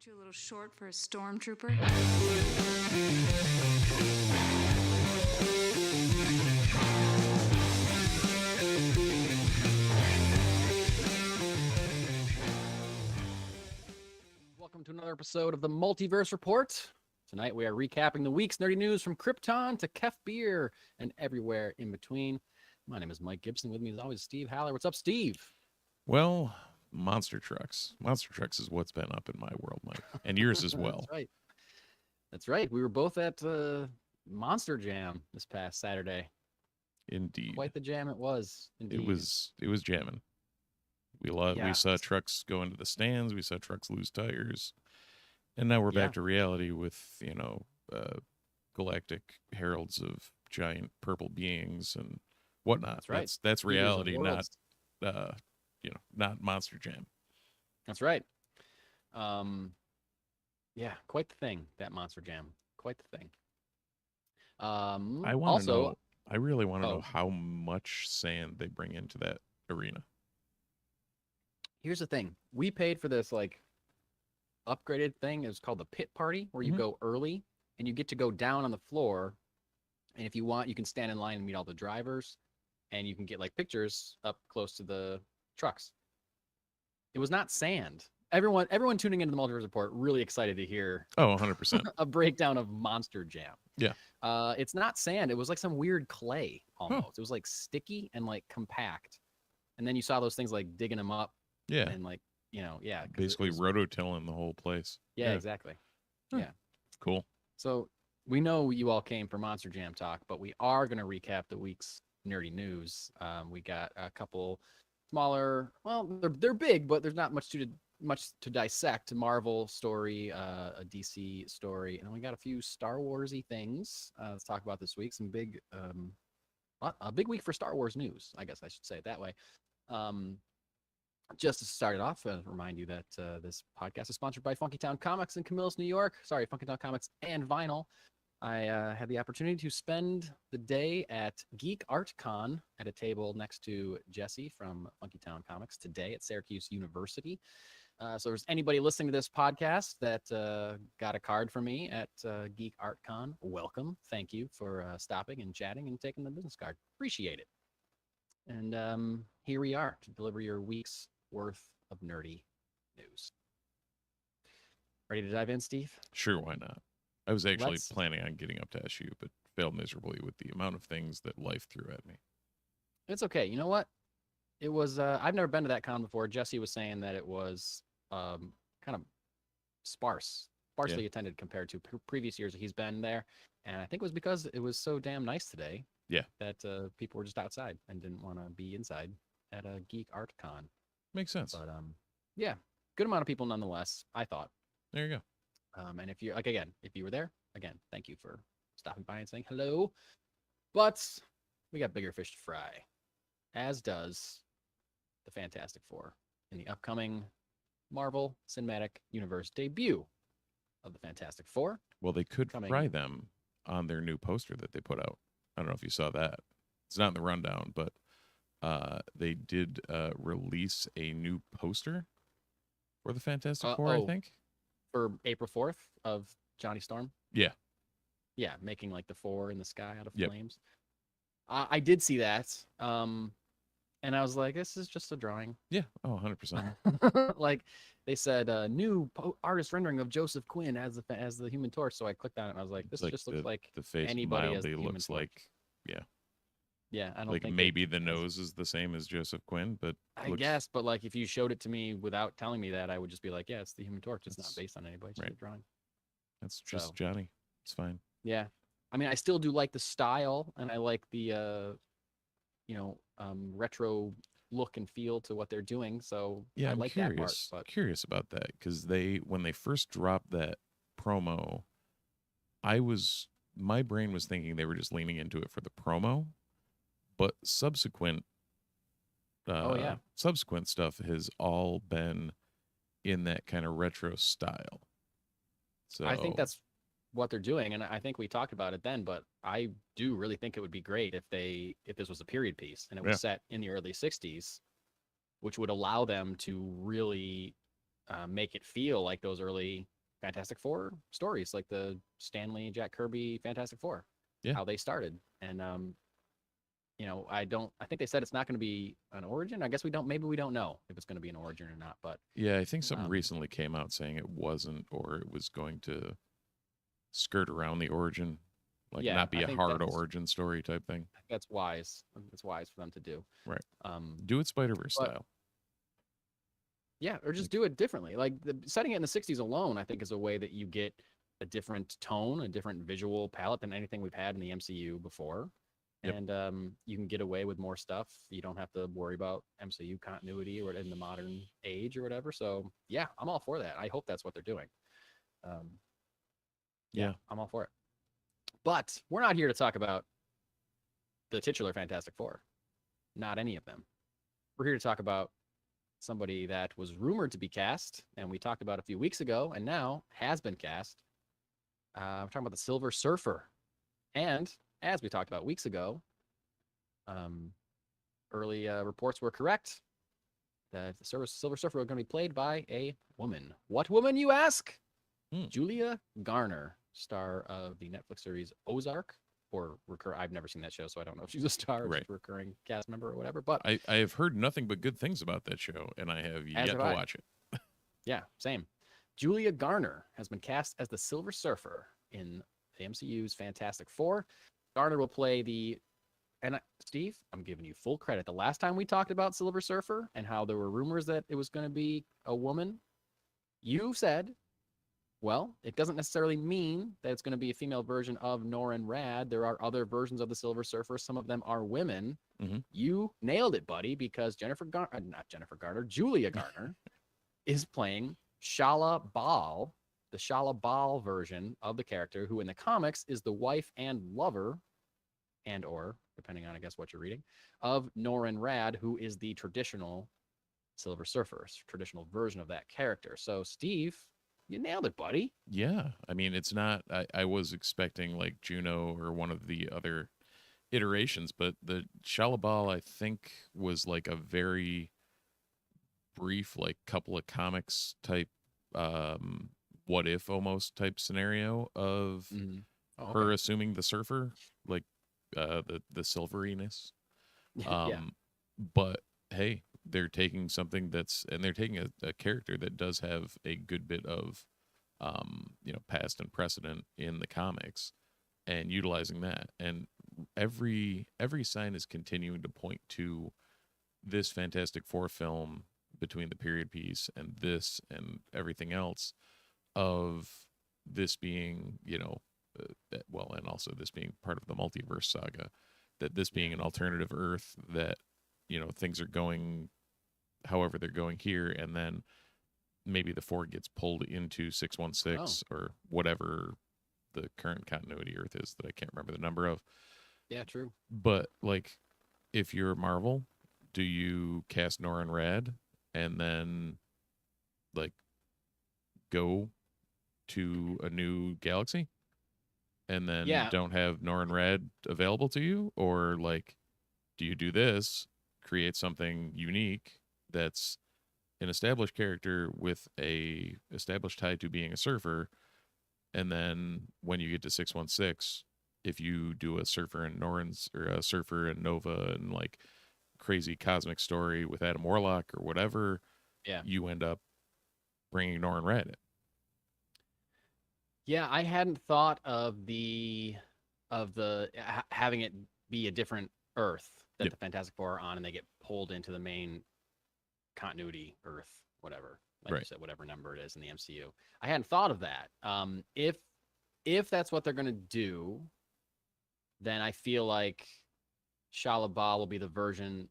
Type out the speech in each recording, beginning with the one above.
Aren't you a little short for a stormtrooper? Welcome to another episode of the Multiverse Report. Tonight we are recapping the week's nerdy news from Krypton to Bier and everywhere in between. My name is Mike Gibson. With me as always, Steve Haller. What's up, Steve? Well, monster trucks. Monster trucks is what's been up in my world, Mike, and yours as well. That's right. That's right. We were both at Monster Jam this past Saturday. Indeed, Quite the jam it was. Indeed. It was jamming. We saw trucks go into the stands. We saw trucks lose tires, and now we're back to reality with galactic heralds of giant purple beings and whatnot. That's right. That's reality, not not Monster Jam. That's right. Yeah, quite the thing, that Monster Jam. Quite the thing. I really want to know how much sand they bring into that arena. Here's the thing. We paid for this like upgraded thing. It was called the pit party, where you go early and you get to go down on the floor. And if you want, you can stand in line and meet all the drivers, and you can get like pictures up close to the trucks. It was not sand. Everyone tuning into the Multiverse Report really excited to hear 100% a breakdown of Monster Jam. Yeah. It's not sand. It was like some weird clay almost. It was like sticky and like compact. And then you saw those things like digging them up. Yeah. And like, basically rototilling the whole place. Yeah, exactly. Huh. Yeah. Cool. So we know you all came for Monster Jam talk, but we are going to recap the week's nerdy news. We got a couple smaller, well, they're big, but there's not much to dissect. Marvel story, a DC story, and we got a few Star Warsy things let's talk about this week. Some big, a big week for Star Wars news, I guess I should say it that way. Just to start it off, remind you that this podcast is sponsored by Funkytown Comics in Camillus, New York. Sorry, Funkytown Comics and Vinyl. I had the opportunity to spend the day at Geek Art Con at a table next to Jesse from Funkytown Comics today at Syracuse University. So if there's anybody listening to this podcast that got a card from me at Geek Art Con, welcome. Thank you for stopping and chatting and taking the business card. Appreciate it. And here we are to deliver your week's worth of nerdy news. Ready to dive in, Steve? Sure, why not? I was actually planning on getting up to SU, but failed miserably with the amount of things that life threw at me. It's okay. You know what? It was, I've never been to that con before. Jesse was saying that it was kind of sparsely attended compared to previous years that he's been there. And I think it was because it was so damn nice today. Yeah. That people were just outside and didn't want to be inside at a Geek Art Con. Makes sense. But yeah, good amount of people nonetheless, I thought. There you go. And if you're if you were there, again, thank you for stopping by and saying hello. But we got bigger fish to fry, as does the Fantastic Four in the upcoming Marvel Cinematic Universe debut of the Fantastic Four. Well, they could fry them on their new poster that they put out. I don't know if you saw that. It's not in the rundown, but they did release a new poster for the Fantastic Four, I think. For April 4th of Johnny Storm? Yeah. Yeah, making like the four in the sky out of flames. I did see that. And I was like, this is just a drawing. Yeah. Oh, 100%. Like they said, new artist rendering of Joseph Quinn as the Human Torch. So I clicked on it and I was like, this just looks like the face anybody mildly as the Human looks Torch. like, yeah. Yeah, I don't like think maybe the nose is the same as Joseph Quinn, but I guess, but like if you showed it to me without telling me that, I would just be like, yeah, it's the Human Torch. It's not based on anybody. It's just a drawing. That's just Johnny. It's fine. Yeah, I mean, I still do like the style, and I like the retro look and feel to what they're doing. So yeah, I'm that part. But curious about that because when they first dropped that promo, my brain was thinking they were just leaning into it for the promo. But subsequent stuff has all been in that kind of retro style. So I think that's what they're doing, and I think we talked about it then. But I do really think it would be great if this was a period piece and it was set in the early '60s, which would allow them to really make it feel like those early Fantastic Four stories, like the Stanley, Jack Kirby Fantastic Four, Yeah. how they started. And I think they said it's not going to be an origin. I guess maybe we don't know if it's going to be an origin or not, but Yeah, I think something Um, recently came out saying it wasn't, or it was going to skirt around the origin, like yeah, not be I a think hard origin story type thing. that's wise. It's wise for them to do. Right. Um, Do it Spider-Verse but- style. yeah, or just do it differently. Like setting it in the 60s alone, I think is a way that you get a different tone, a different visual palette than anything we've had in the MCU before. Yep. And you can get away with more stuff. You don't have to worry about MCU continuity or in the modern age or whatever. So yeah, I'm all for that. I hope that's what they're doing. Yeah. I'm all for it. But we're not here to talk about the titular Fantastic Four. Not any of them. We're here to talk about somebody that was rumored to be cast, and we talked about a few weeks ago, and now has been cast. We're talking about the Silver Surfer. And as we talked about weeks ago, early reports were correct that the Silver Surfer was going to be played by a woman. What woman, you ask? Julia Garner, star of the Netflix series Ozark, or I've never seen that show, so I don't know if she's a star or Right. just a recurring cast member or whatever. But I have heard nothing but good things about that show, and I have yet to watch it. Yeah, same. Julia Garner has been cast as the Silver Surfer in the MCU's Fantastic Four. Garner will play Steve, I'm giving you full credit. The last time we talked about Silver Surfer and how there were rumors that it was going to be a woman, you said, well, it doesn't necessarily mean that it's going to be a female version of Norrin Rad. There are other versions of the Silver Surfer. Some of them are women. Mhm. You nailed it, buddy, because Julia Garner is playing Shala Baal, the Shala Baal version of the character, who in the comics is the wife and lover, and or, depending on, I guess, what you're reading, of Norrin Rad, who is the traditional Silver Surfer, traditional version of that character. So, Steve, you nailed it, buddy. Yeah, I mean, it's not. I was expecting like Juno or one of the other iterations, but the Shalabal, I think, was like a very brief, like couple of comics type, what if almost type scenario of her assuming the surfer, like the silveriness. Yeah. But hey, they're taking something they're taking a character that does have a good bit of past and precedent in the comics and utilizing that. And every sign is continuing to point to this Fantastic Four film, between the period piece and this and everything else, of this being and also this being part of the multiverse saga, that this being an alternative Earth, that things are going however they're going here, and then maybe the Four gets pulled into 616 or whatever the current continuity Earth is that I can't remember the number of. Yeah, true. But like, if you're Marvel, do you cast Norrin Rad and then like go to a new galaxy and then don't have Norrin Rad available to you? Or like, do you do this, create something unique that's an established character with a established tie to being a surfer, and then when you get to 616, if you do a surfer and Norrin's, or a surfer and Nova and like crazy cosmic story with Adam Warlock or whatever, you end up bringing Norrin Rad in. Yeah, I hadn't thought of having it be a different Earth that the Fantastic Four are on, and they get pulled into the main continuity Earth, whatever, like you said, whatever number it is in the MCU. I hadn't thought of that. If that's what they're gonna do, then I feel like Shalabah will be the version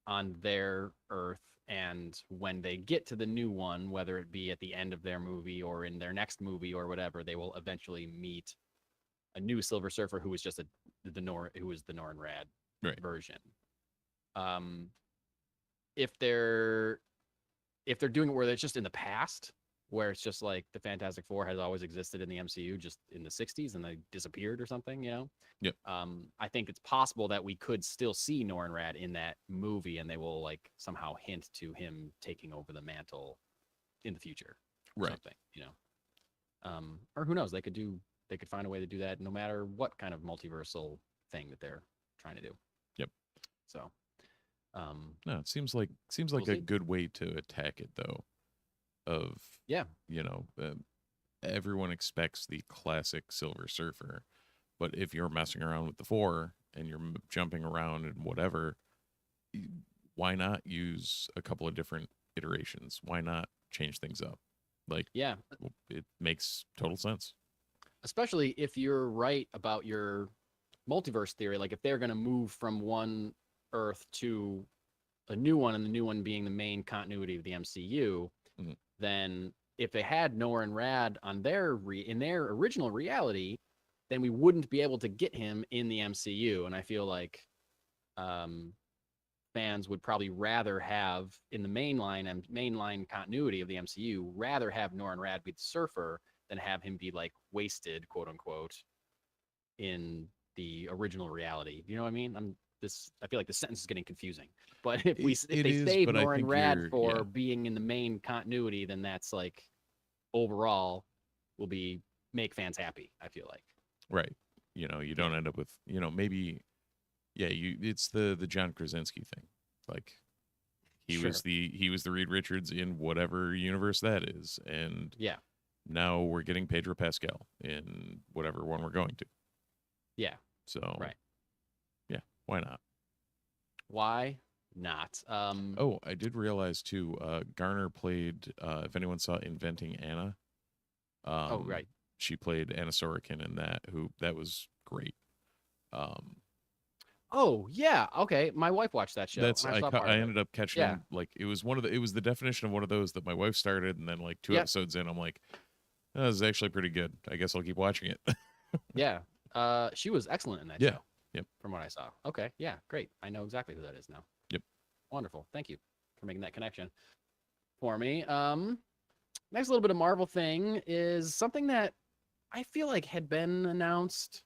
on their Earth, and when they get to the new one, whether it be at the end of their movie or in their next movie or whatever, they will eventually meet a new Silver Surfer who is just the Norrin Rad version. If they're doing it where it's just in the past, where it's just like the Fantastic Four has always existed in the MCU just in the 60s and they disappeared or something, I think it's possible that we could still see Norrin Rad in that movie, and they will like somehow hint to him taking over the mantle in the future or something, Or who knows? They could find a way to do that no matter what kind of multiversal thing that they're trying to do. Yep. So, No, it seems like We'll a see. good way to attack it though. Of yeah, everyone expects the classic Silver Surfer, but if you're messing around with the 4 and you're jumping around and whatever, why not use a couple of different iterations? Why not change things up? Like, yeah. it makes total sense. Especially if you're right about your multiverse theory. Like if they're going to move from one Earth to a new one, and the new one being the main continuity of the MCU, Mhm. then if they had Nor and Rad on in their original reality, then we wouldn't be able to get him in the MCU. And I feel like fans would probably rather have in the mainline continuity of the MCU, rather have Nor and Rad be the Surfer than have him be like wasted, quote unquote, in the original reality. You know what I mean? I feel like the sentence is getting confusing. But if they save Nor and Rad for being in the main continuity, then that's like overall will make fans happy, I feel like. Right. You don't end up with, maybe it's the John Krasinski thing. Like he was the Reed Richards in whatever universe that is. And yeah. Now we're getting Pedro Pascal in whatever one we're going to. Yeah. So right. Yeah, why not? Why not? Oh, I did realize too, Garner played if anyone saw Inventing Anna. Right. She played Anna Sorokin in that was great. Oh yeah, okay. My wife watched that show. I ended up catching like it was the definition of one of those that my wife started, and then like 2 episodes in, I'm like, oh, this is actually pretty good. I guess I'll keep watching it. Yeah. She was excellent in that show. Yep. From what I saw. Okay. Yeah. Great. I know exactly who that is now. Yep. Wonderful. Thank you for making that connection for me. Next little bit of Marvel thing is something that I feel like had been announced,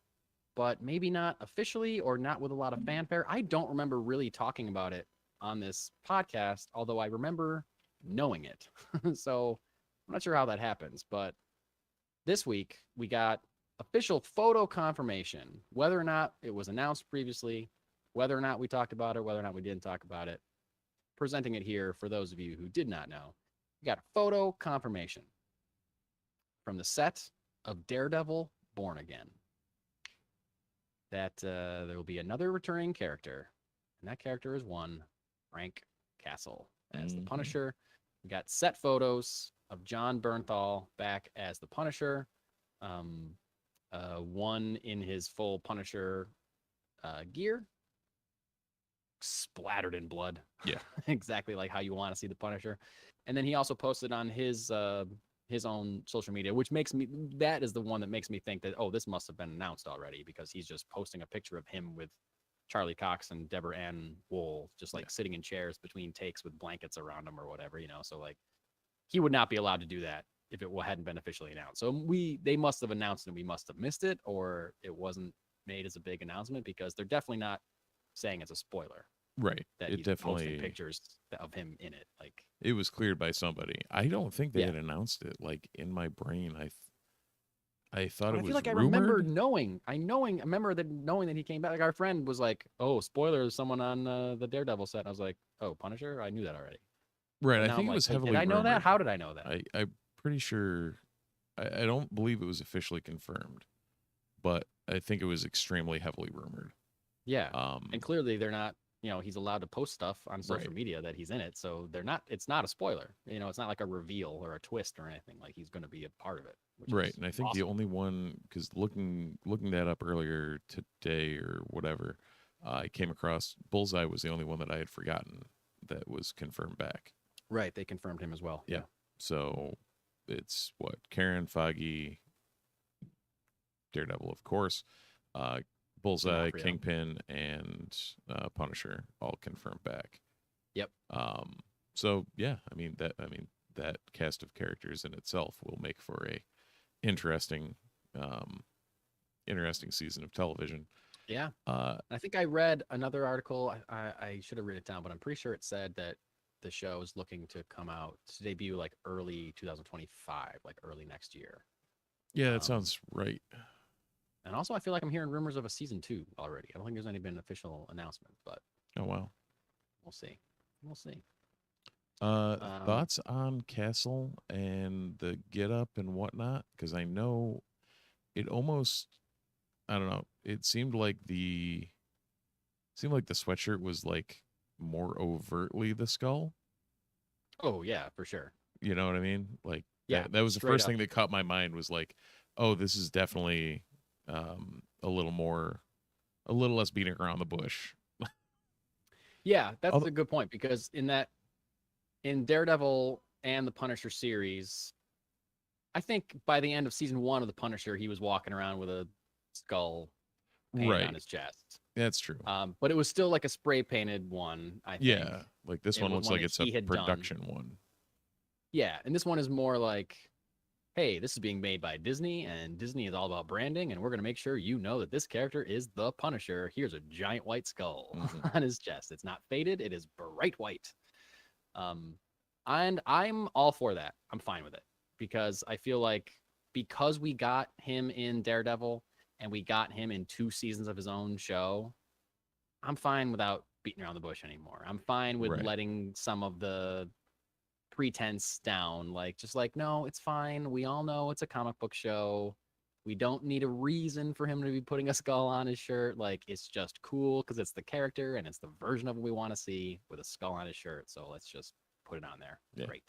but maybe not officially or not with a lot of fanfare. I don't remember really talking about it on this podcast, although I remember knowing it. So I'm not sure how that happens, but this week we got official photo confirmation, whether or not it was announced previously, whether or not we talked about it, whether or not we didn't talk about it. Presenting it here for those of you who did not know. We got photo confirmation from the set of Daredevil Born Again that there will be another returning character, and that character is one Frank Castle as the Punisher. We got set photos of John Bernthal back as the Punisher. One in his full Punisher gear, splattered in blood. Yeah. Exactly like how you want to see the Punisher. And then he also posted on his own social media, that is the one that makes me think that, oh, this must have been announced already, because he's just posting a picture of him with Charlie Cox and Deborah Ann Wool just like sitting in chairs between takes with blankets around them or whatever, so like he would not be allowed to do that if it hadn't been officially announced. So they must have announced and we must have missed it, or it wasn't made as a big announcement, because they're definitely not saying it's a spoiler. Right. That it definitely posting pictures of him in it. Like it was cleared by somebody. I don't think they had announced it. Like in my brain, I thought it was. I feel like rumored. I remember knowing that he came back. Like our friend was like, "Oh, spoilers! Someone on the Daredevil set." I was like, "Oh, Punisher! I knew that already." Right. I think it was heavily. Did I know rumored. that? How did I know that? I'm pretty sure. I don't believe it was officially confirmed, but I think it was extremely heavily rumored. Yeah. And clearly they're not. He's allowed to post stuff on social media that he's in it, so they're not. It's not a spoiler. It's not like a reveal or a twist or anything. Like he's going to be a part of it. Right. And I think the only one, because looking that up earlier today or whatever, I came across Bullseye was the only one that I had forgotten that was confirmed back. Right. They confirmed him as well. Yeah. So it's Karen, Foggy, Daredevil, of course, Bullseye, Kingpin, and Punisher all confirmed back. Yep. So yeah, that cast of characters in itself will make for a interesting season of television. Yeah. I think I read another article. I should have written it down, but I'm pretty sure it said that the show is looking to come out to debut like early 2025, like early next year. Yeah, that sounds right. And also, I feel like I'm hearing rumors of a season 2 already. I don't think there's any been an official announcement, but Oh wow. we'll see. We'll see. Thoughts on Castle and the get up and whatnot? Because I know it almost, I don't know. It seemed like the sweatshirt was like more overtly the skull. Oh yeah, for sure. You know what I mean? Like Yeah, that was the straight first up. thing that caught my mind was like, oh, this is definitely a little less beating around the bush. Yeah, that's Although, a good point because in Daredevil and the Punisher series, I think by the end of season 1 of the Punisher, he was walking around with a skull painted on right. his chest. That's true. But it was still like a spray painted one, I think. Yeah. Like this It one was looks one like that it's a he had done. production one. Yeah, and this one is more like, hey, this is being made by Disney, and Disney is all about branding, and we're going to make sure you know that this character is the Punisher. Here's a giant white skull on his chest. It's not faded, it is bright white. And I'm all for that. I'm fine with it because I feel like because we got him in Daredevil and we got him in 2 seasons of his own show, I'm fine without beating around the bush anymore. I'm fine with Right. letting some of the pretense down. Like, just like, no, it's fine. We all know it's a comic book show. We don't need a reason for him to be putting a skull on his shirt. Like, it's just cool because it's the character and it's the version of him we want to see with a skull on his shirt. So let's just put it on there. Yeah. Great.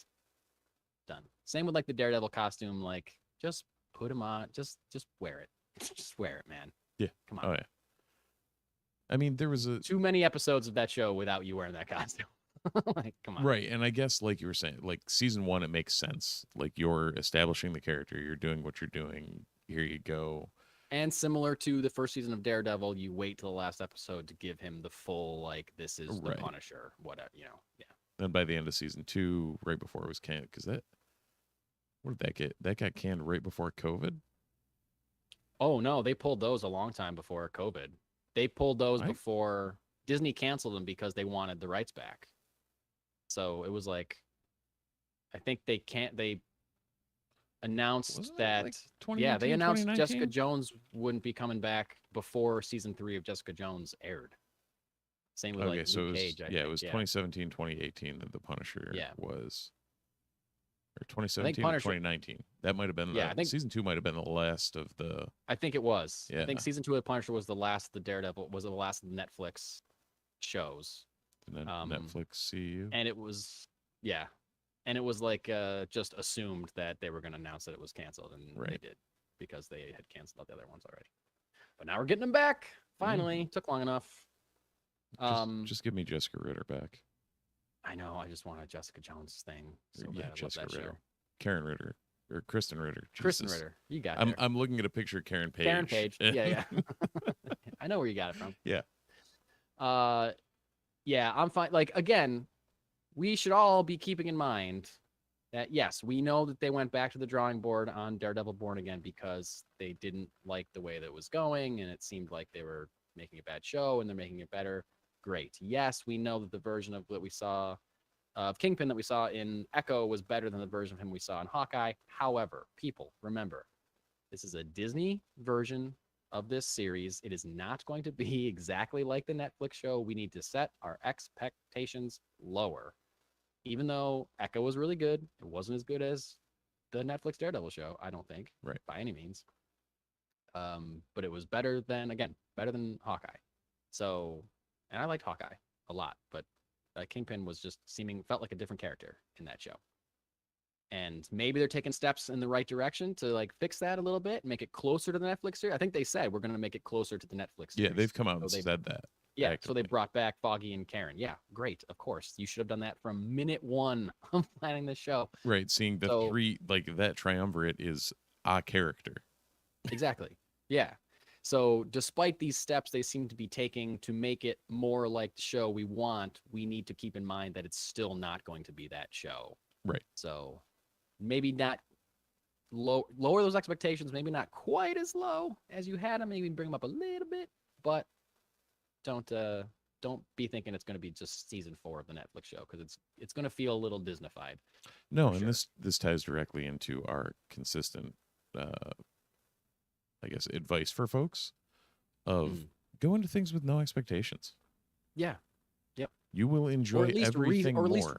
Done. Same with like the Daredevil costume. Like, just put him on. Just wear it. Just wear it, man. Yeah. Come on. Oh yeah. I mean, there was Too many episodes of that show without you wearing that costume. Like, come on. right, and I guess like you were saying, like season 1, it makes sense. Like you're establishing the character, you're doing what you're doing. Here you go. And similar to the first season of Daredevil, you wait till the last episode to give him the full, like, this is the Right. Punisher, whatever, you know. Yeah. Then by the end of season 2, right before it was canned, because what did that get? That got canned right before COVID. Oh, no, they pulled those a long time before COVID. They pulled those I- before Disney canceled them because they wanted the rights back. So it was like, I think they announced Wasn't it that, like yeah, they 2018, announced Jessica 2019? Jones wouldn't be coming back before season 3 of Jessica Jones aired. Same with Okay, like so Luke it was, Cage. I it think. was 2017, 2018 that the Punisher Yeah. was, or 2017 or Punisher- 2019. That might have been. Yeah, I think- season 2 might have been the last of the. I think it was. I Yeah. think season 2 of the Punisher was the last of the Daredevil, was the last of the Netflix shows. Netflix CU. And it was, yeah. And it was like just assumed that they were going to announce that it was canceled, and they Right. did because they had canceled out the other ones already. But now we're getting them back. Finally, took long enough. Just give me Jessica Ritter back. I know. I just want a Jessica Jones thing. So bad. I love Jessica that Ritter, show. Karen Ritter, or Kristen Ritter. Kristen Jesus. Ritter, you got I'm it. I'm looking at a picture of Karen Page. Karen Page. Yeah. I know where you got it from. Yeah. Yeah, I'm fine. Like, again, we should all be keeping in mind that, yes, we know that they went back to the drawing board on Daredevil Born Again because they didn't like the way that it was going, and it seemed like they were making a bad show, and they're making it better. Great. Yes, we know that the version of what we saw of Kingpin that we saw in Echo was better than the version of him we saw in Hawkeye. However, people, remember, this is a Disney version of this series. It is not going to be exactly like the Netflix show. We need to set our expectations lower. Even though Echo was really good, it wasn't as good as the Netflix Daredevil show, I don't think, Right. by any means. But it was better than Hawkeye. So, and I liked Hawkeye a lot, but Kingpin was just felt like a different character in that show. And maybe they're taking steps in the right direction to like fix that a little bit and make it closer to the Netflix series. I think they said we're going to make it closer to the Netflix series. Yeah, they've come out So and they- said that. Yeah, so actively. they brought back Foggy and Karen. Yeah, great. Of course. You should have done that from minute 1 of planning this show. Right, seeing the So- three, like that triumvirate is a character. Exactly. Yeah. So despite these steps they seem to be taking to make it more like the show we want, we need to keep in mind that it's still not going to be that show. Right. So maybe not lower those expectations, maybe not quite as low as you had them, maybe bring them up a little bit, but don't be thinking it's going to be just season 4 of the Netflix show, because it's going to feel a little Disneyfied. No, For and sure. this ties directly into our consistent I guess, advice for folks of Mm. go into things with no expectations. Yeah. Yep. You will enjoy at least everything or at more. least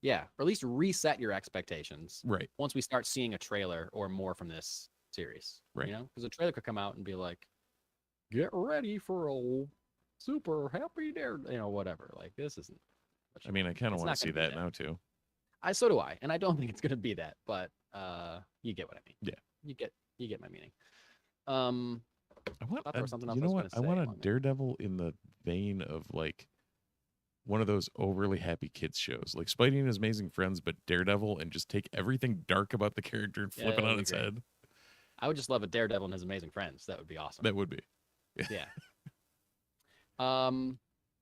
Yeah, or at least reset your expectations Right. once we start seeing a trailer or more from this series. Right. You know, because a trailer could come out and be like, "Get ready for a super happy dare," whatever. Like this isn't. I mean, I kind of It's want not to see gonna be that now too. So do I, and I don't think it's gonna be that, but you get what I mean. Yeah. You get my meaning. I thought there was something else you I know was what? gonna I say want a along that. Daredevil in the vein of like one of those overly happy kids shows, like Spidey and His Amazing Friends, but Daredevil, and just take everying dark about the character and flip it that'd on be its great. head. I would just love a Daredevil and His Amazing Friends. That would be awesome. That would be. Yeah.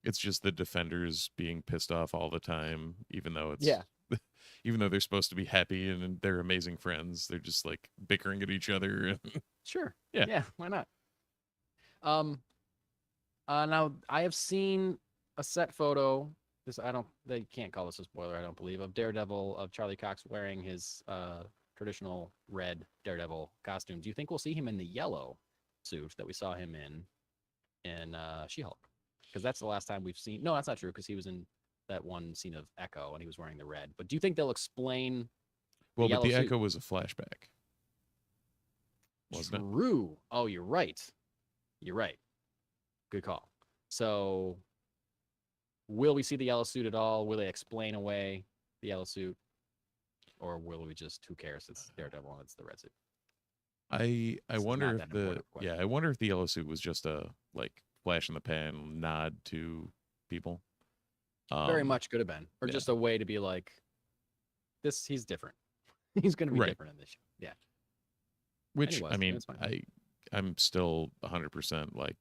It's just the Defenders being pissed off all the time, even though it's Yeah. even though they're supposed to be happy and they're amazing friends, they're just like bickering at each other. Sure. Yeah. Yeah. Why not? Now I have seen a set photo. They can't call this a spoiler, I don't believe, of Daredevil, of Charlie Cox wearing his traditional red Daredevil costume. Do you think we'll see him in the yellow suit that we saw him in She-Hulk? Because that's the last time we've seen. No, that's not true. Because he was in that one scene of Echo and he was wearing the red. But do you think they'll explain? Well, but the yellow suit? Echo was a flashback, wasn't it? True. Oh, you're right. You're right. Good call. So, will we see the yellow suit at all? Will they explain away the yellow suit, or will we just? Who cares? It's Daredevil and it's the red suit. I It's wonder not if that the important a question. I wonder if the yellow suit was just a like flash in the pan nod to people. Very much could have been, or yeah. just a way to be like, this. He's different. He's going to be Right. different in this show. Yeah. Which Anyways, I mean, that's fine. I'm still 100% like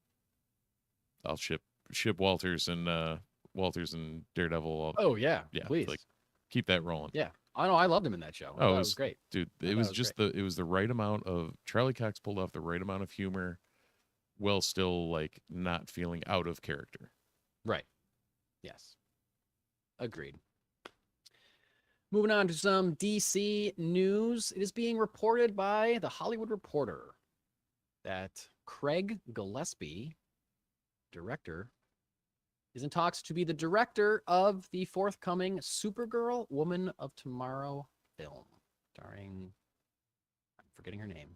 I'll ship Walters and Daredevil. Oh yeah. Yeah, Please. like keep that rolling. Yeah. I know. I loved him in that show. I thought it was great. Dude, I it thought was it was just it was the right amount of Charlie Cox pulled off the right amount of humor while still like not feeling out of character. Right. Yes. Agreed. Moving on to some DC news. It is being reported by The Hollywood Reporter that Craig Gillespie, director, is in talks to be the director of the forthcoming Supergirl Woman of Tomorrow film, starring, I'm forgetting her name,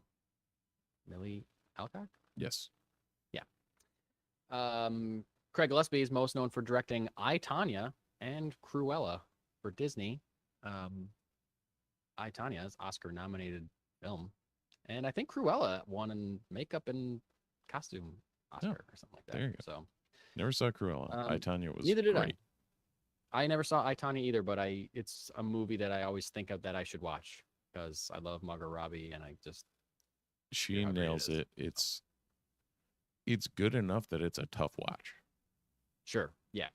Millie Alcock? Yes. Craig Gillespie is most known for directing I, Tonya and Cruella for Disney. I, Tonya is Oscar-nominated film. And I think Cruella won in makeup and costume Oscar or something like that. there you go. So Never saw Cruella. I, Tonya was neither did great. I never saw I, Tonya either, but it's a movie that I always think of that I should watch because I love Margot Robbie and I just She how great it nails is. it. It's good enough that it's a tough watch. sure. Yeah.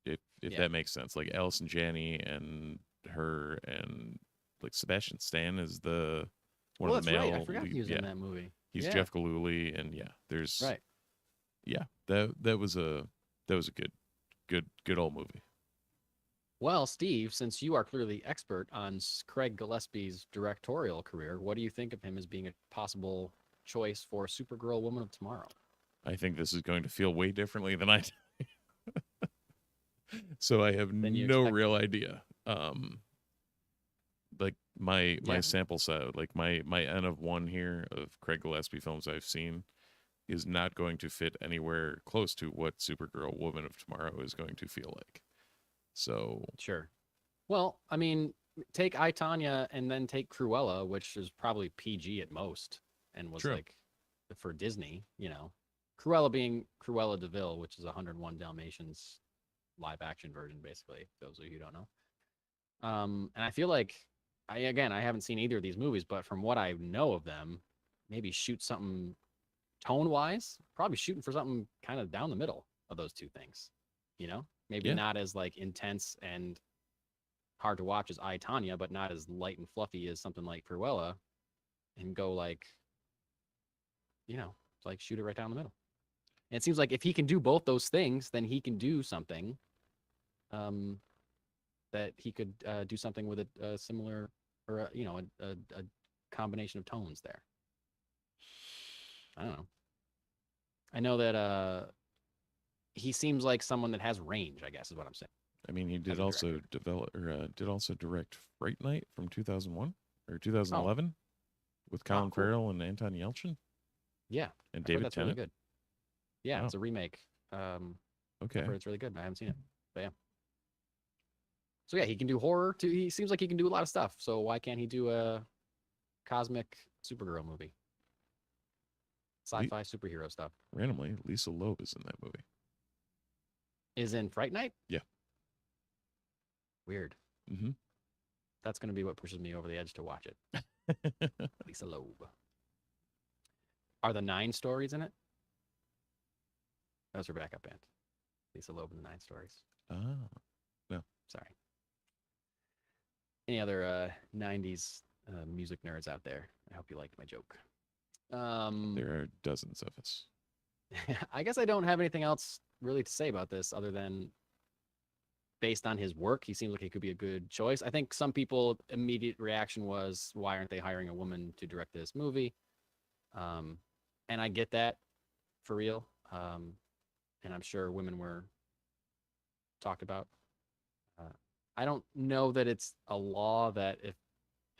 If Yeah. that makes sense. Like Allison Janney and her and like Sebastian Stan is the one Well, of that's the male. right. I forgot he was yeah, in that movie. he's Yeah. Jeff Galooly, and yeah, there's Right. yeah, that was a good old movie. Well, Steve, since you are clearly expert on Craig Gillespie's directorial career, what do you think of him as being a possible choice for Supergirl Woman of Tomorrow? I think this is going to feel way differently than I do. So I have Than you no expected. real idea. Like my Yeah. sample set, like my N of 1 here of Craig Gillespie films I've seen is not going to fit anywhere close to what Supergirl Woman of Tomorrow is going to feel like. So Sure. Well, I mean, take I, Tonya and then take Cruella, which is probably PG at most and was True. like for Disney, Cruella being Cruella DeVille, which is 101 Dalmatians live action version, basically, those of you who don't know. And I feel like I haven't seen either of these movies, but from what I know of them, maybe shoot something tone wise, probably shooting for something kind of down the middle of those two things, maybe Yeah. not as like intense and hard to watch as I, Tonya, but not as light and fluffy as something like Cruella, and go like, like shoot it right down the middle. And it seems like if he can do both those things, then he can do something. That he could do something with a similar, or a combination of tones there. I don't know. I know that he seems like someone that has range, I guess is what I'm saying. I mean, he As did a also director. develop or did also direct Fright Night from 2001 or 2011 with Colin cool. Farrell and Anton Yelchin Yeah. and I've heard David that's really Tennant. good. Yeah, Wow. it's a remake. I've Okay. heard it's really good. I haven't seen it. But yeah. So yeah, he can do horror too. He seems like he can do a lot of stuff. So why can't he do a cosmic Supergirl movie? Sci-fi superhero stuff. Randomly, Lisa Loeb is in that movie. Is in Fright Night? Yeah. Weird. Mm-hmm. That's going to be what pushes me over the edge to watch it. Lisa Loeb. Are the 9 stories in it? That was her backup band. Lisa Loeb and the 9 stories. Ah. Sorry. Any other 90s music nerds out there? I hope you liked my joke. There are dozens of us. I guess I don't have anything else really to say about this other than based on his work, he seems like he could be a good choice. I think some people immediate reaction was, why aren't they hiring a woman to direct this movie? And I get that for real. And I'm sure women were talked about. I don't know that it's a law that if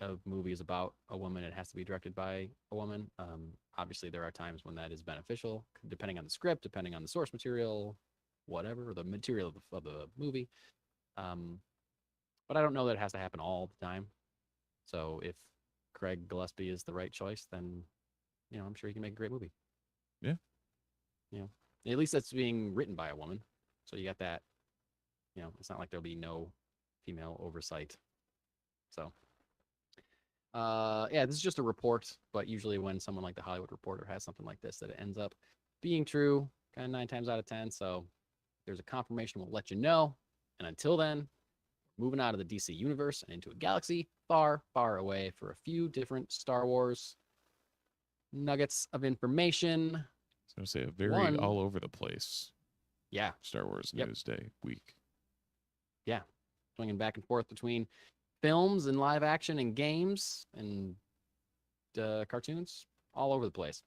a movie is about a woman, it has to be directed by a woman. Obviously, there are times when that is beneficial, depending on the script, depending on the source material, whatever, the material of the movie. But I don't know that it has to happen all the time. So if Craig Gillespie is the right choice, then, I'm sure he can make a great movie. Yeah. At least that's being written by a woman. So you got that. It's not like there'll be no female oversight. So, yeah, this is just a report, but usually when someone like the Hollywood Reporter has something like this, that it ends up being true kind of 9 times out of 10. So if there's a confirmation, we'll let you know. And until then, moving out of the DC universe and into a galaxy far, far away for a few different Star Wars nuggets of information. So I say a very all over the place. Yeah. Star Wars News Day week. Yeah. Swinging back and forth between films and live action and games and cartoons all over the place.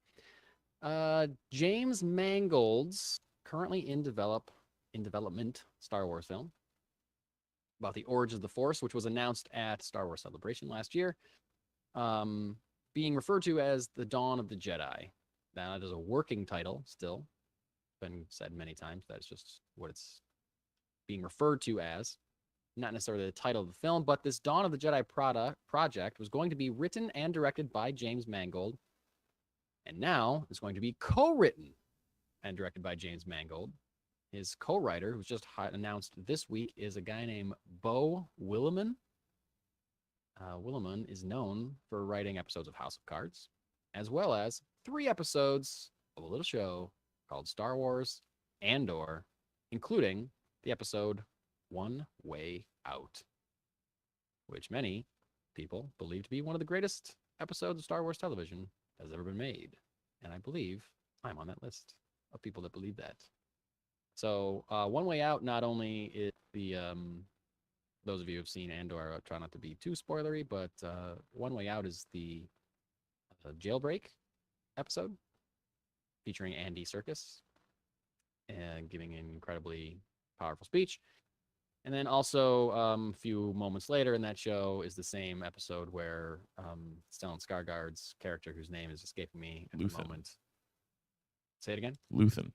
James Mangold's currently in development Star Wars film about the origins of the Force, which was announced at Star Wars Celebration last year, being referred to as The Dawn of the Jedi. Now, that is a working title still. Been said many times. That's just what it's being referred to as. Not necessarily the title of the film, but this Dawn of the Jedi project was going to be written and directed by James Mangold. And now it's going to be co-written and directed by James Mangold. His co-writer, who's just announced this week, is a guy named Beau Willimon. Willimon is known for writing episodes of House of Cards, as well as 3 episodes of a little show called Star Wars Andor, including the episode One Way Out, which many people believe to be one of the greatest episodes of Star Wars television that has ever been made. And I believe I'm on that list of people that believe that. So One Way Out not only is the, those of you who've seen Andor, I try not to be too spoilery, but One Way Out is the jailbreak episode featuring Andy Serkis and giving an incredibly powerful speech. And then also a few moments later in that show is the same episode where Stellan Skarsgård's character, whose name is escaping me at the moment. Say it again? Luthen,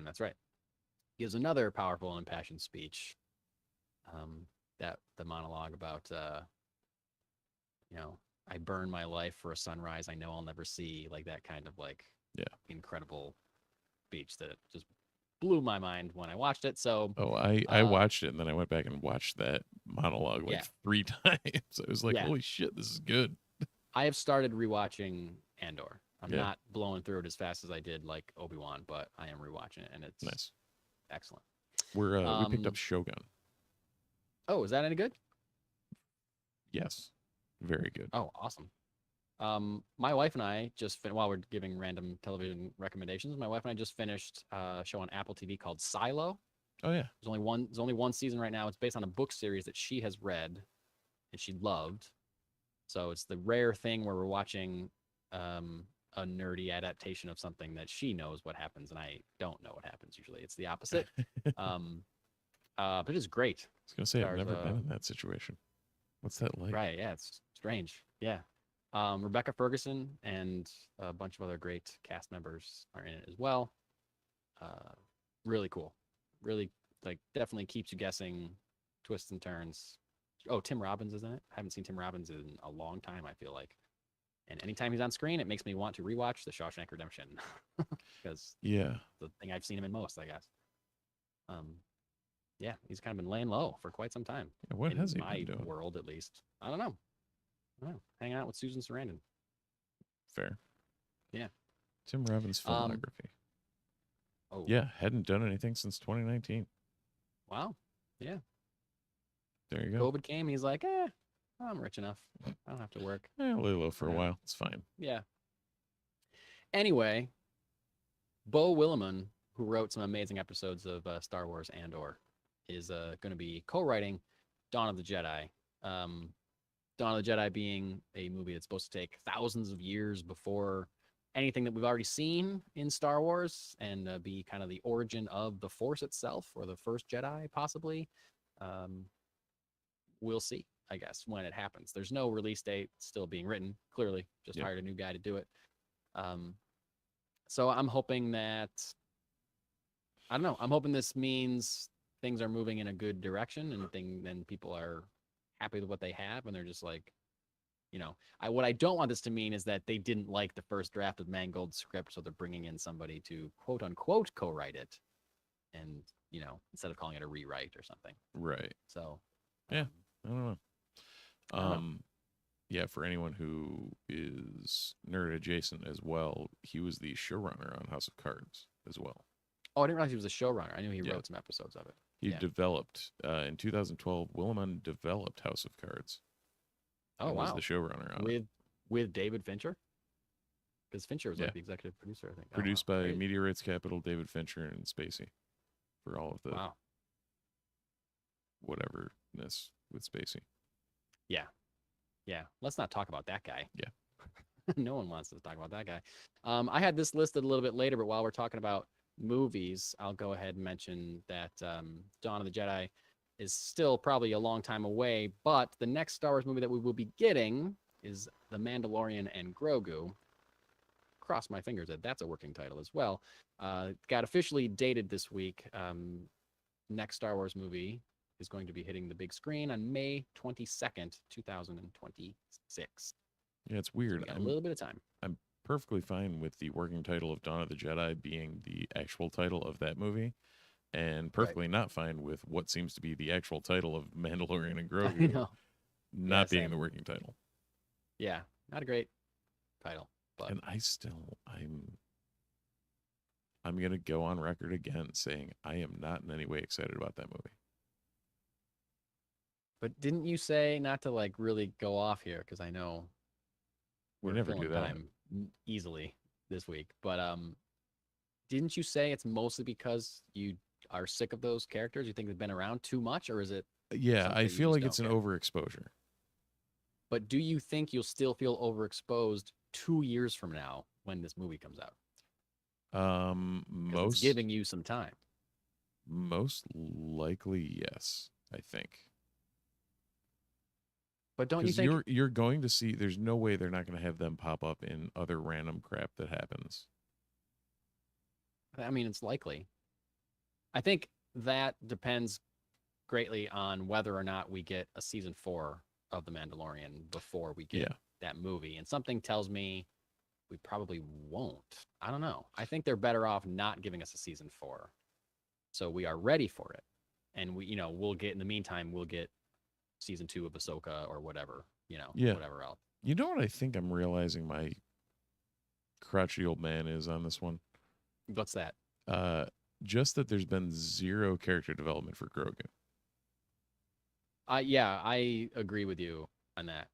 that's right. Gives another powerful and impassioned speech. That the monologue about, I burn my life for a sunrise I know I'll never see, like that kind of incredible speech that just blew my mind when I watched it. So I watched it and then I went back and watched that monologue 3 times. I was like, holy shit, this is good. I have started rewatching Andor. I'm not blowing through it as fast as I did like Obi-Wan, but I am rewatching it and it's nice. Excellent. We picked up Shogun. Oh, is that any good? Yes. Very good. Oh, awesome. My wife and I just while we're giving random television recommendations, my wife and I just finished a show on Apple TV called Silo. Oh yeah. There's only one season right now. It's based on a book series that she has read and she loved. So it's the rare thing where we're watching a a nerdy adaptation of something that she knows what happens and I don't know what happens. Usually it's the opposite. But it is great. I was gonna say I've Stars, never been in that situation. What's that like? Right. Yeah. It's strange. Yeah. Rebecca Ferguson and a bunch of other great cast members are in it as well. Really cool. Really, like, definitely keeps you guessing, twists and turns. Oh, Tim Robbins is in it. I haven't seen Tim Robbins in a long time, I feel like. And anytime he's on screen, it makes me want to rewatch The Shawshank Redemption because Yeah. the thing I've seen him in most, I guess. Yeah, he's kind of been laying low for quite some time. Yeah, what in has he my been doing? world, at least. I don't know. Hanging out with Susan Sarandon. Fair. Yeah. Tim Robbins' filmography. Oh, Yeah, hadn't done anything since 2019. wow. Yeah. There you go. COVID came. He's like, I'm rich enough. I don't have to work. I'll lay low for a Yeah. while. It's fine. Yeah. Anyway, Beau Willimon, who wrote some amazing episodes of Star Wars Andor, is going to be co-writing Dawn of the Jedi. Dawn of the Jedi being a movie that's supposed to take thousands of years before anything that we've already seen in Star Wars and be kind of the origin of the Force itself or the first Jedi, possibly. We'll see, I guess, when it happens. There's no release date still being written, clearly. Just hired a new guy to do it. So I'm hoping that, I don't know, I'm hoping this means things are moving in a good direction and then people are happy with what they have and they're just like, what I don't want this to mean is that they didn't like the first draft of Mangold's script, so they're bringing in somebody to quote unquote co-write it, and instead of calling it a rewrite or something. Right. So yeah, I don't know. I don't know. Yeah, for anyone who is nerd adjacent as well, he was the showrunner on House of Cards as well. Oh, I didn't realize he was a showrunner. I knew he wrote some episodes of it. He developed in 2012. Willimon developed House of Cards. Oh, wow. Was the showrunner on it. With David Fincher? Because Fincher was like the executive producer, I think. Produced by Meteorites Capital, David Fincher, and Spacey for all of the whateverness with Spacey. Yeah. Yeah. Let's not talk about that guy. Yeah. No one wants to talk about that guy. I had this listed a little bit later, but while we're talking about movies, I'll go ahead and mention that Dawn of the Jedi is still probably a long time away, but the next Star Wars movie that we will be getting is The Mandalorian and Grogu. Cross my fingers that that's a working title as well. Got officially dated this week. Next Star Wars movie is going to be hitting the big screen on May 22nd, 2026. Yeah, it's weird. So we got a little bit of time. I'm perfectly fine with the working title of Dawn of the Jedi being the actual title of that movie, and perfectly not fine with what seems to be the actual title of Mandalorian and Grogu not being the working title. Yeah, not a great title. But and I'm gonna go on record again saying I am not in any way excited about that movie. But didn't you say not to like really go off here because I know we never do that time easily this week. But didn't you say it's mostly because you are sick of those characters? You think they've been around too much, or is it? Yeah, I feel like it's an overexposure. But do you think you'll still feel overexposed 2 years from now when this movie comes out? It's giving you some time. Most likely, yes. I think. But don't you think you're going to see? There's no way they're not going to have them pop up in other random crap that happens. I mean, it's likely. I think that depends greatly on whether or not we get a season 4 of The Mandalorian before we get that movie. And something tells me we probably won't. I don't know. I think they're better off not giving us a season 4. So we are ready for it. And we'll get, in the meantime, we'll get season 2 of Ahsoka or whatever, whatever else. You know what I think I'm realizing my crotchety old man is on this one? What's that? Just that there's been zero character development for Grogu. Yeah, I agree with you on that.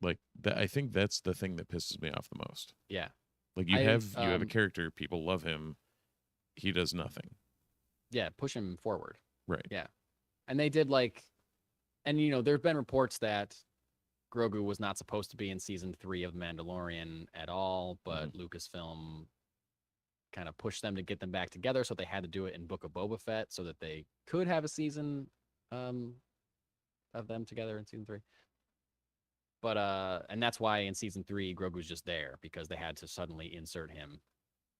Like I think that's the thing that pisses me off the most. Yeah. Like you have a character, people love him, he does nothing. Yeah, push him forward. Right. Yeah. And they did there've been reports that Grogu was not supposed to be in season 3 of Mandalorian at all, but Lucasfilm kind of pushed them to get them back together, so they had to do it in Book of Boba Fett so that they could have a season of them together in season 3. But and that's why in season 3 Grogu's just there, because they had to suddenly insert him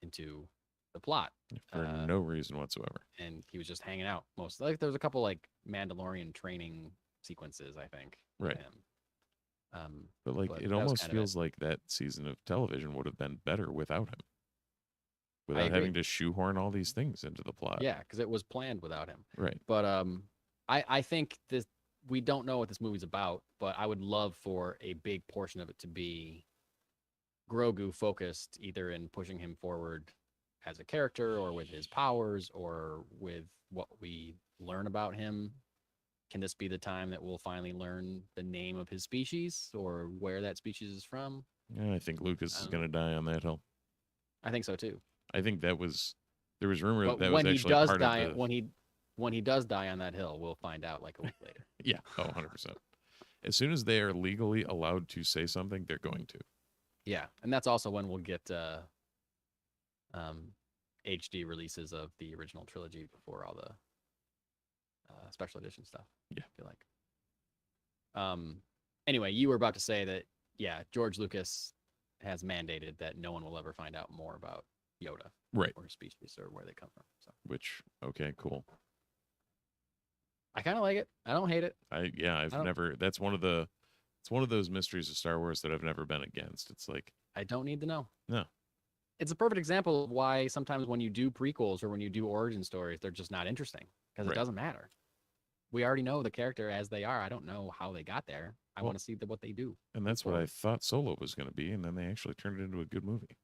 into the plot For no reason whatsoever. and he was just hanging out most. Like there was a couple like Mandalorian training sequences, I think, with Right. him. But like but it that was almost kind of feels like that season of television would have been better without him. Without agree. having to shoehorn all these things into the plot. Yeah, because it was planned without him. Right. But I think this, we don't know what this movie's about, but I would love for a big portion of it to be Grogu focused, either in pushing him forward as a character or with his powers or with what we learn about him. Can this be the time that we'll finally learn the name of his species or where that species is from? Yeah, I think Lucas is going to die on that hill. I think so too. I think there was rumor But that when was he actually does part die, of the... when he does die on that hill, we'll find out like a week later. Yeah, 100%. As soon as they are legally allowed to say something, they're going to. Yeah, and that's also when we'll get HD releases of the original trilogy before all the special edition stuff. Yeah. I feel like. Anyway, you were about to say that, yeah, George Lucas has mandated that no one will ever find out more about Yoda, Right. or his species, or where they come from. So Which, okay, cool. I kind of like it. I don't hate it. I've don't- never... That's one of the... It's one of those mysteries of Star Wars that I've never been against. It's like... I don't need to know. No. It's a perfect example of why sometimes when you do prequels or when you do origin stories, they're just not interesting because Right. it doesn't matter. We already know the character as they are. I don't know how they got there. I Well, want to see what they do. And that's what forward. I thought Solo was going to be, and then they actually turned it into a good movie.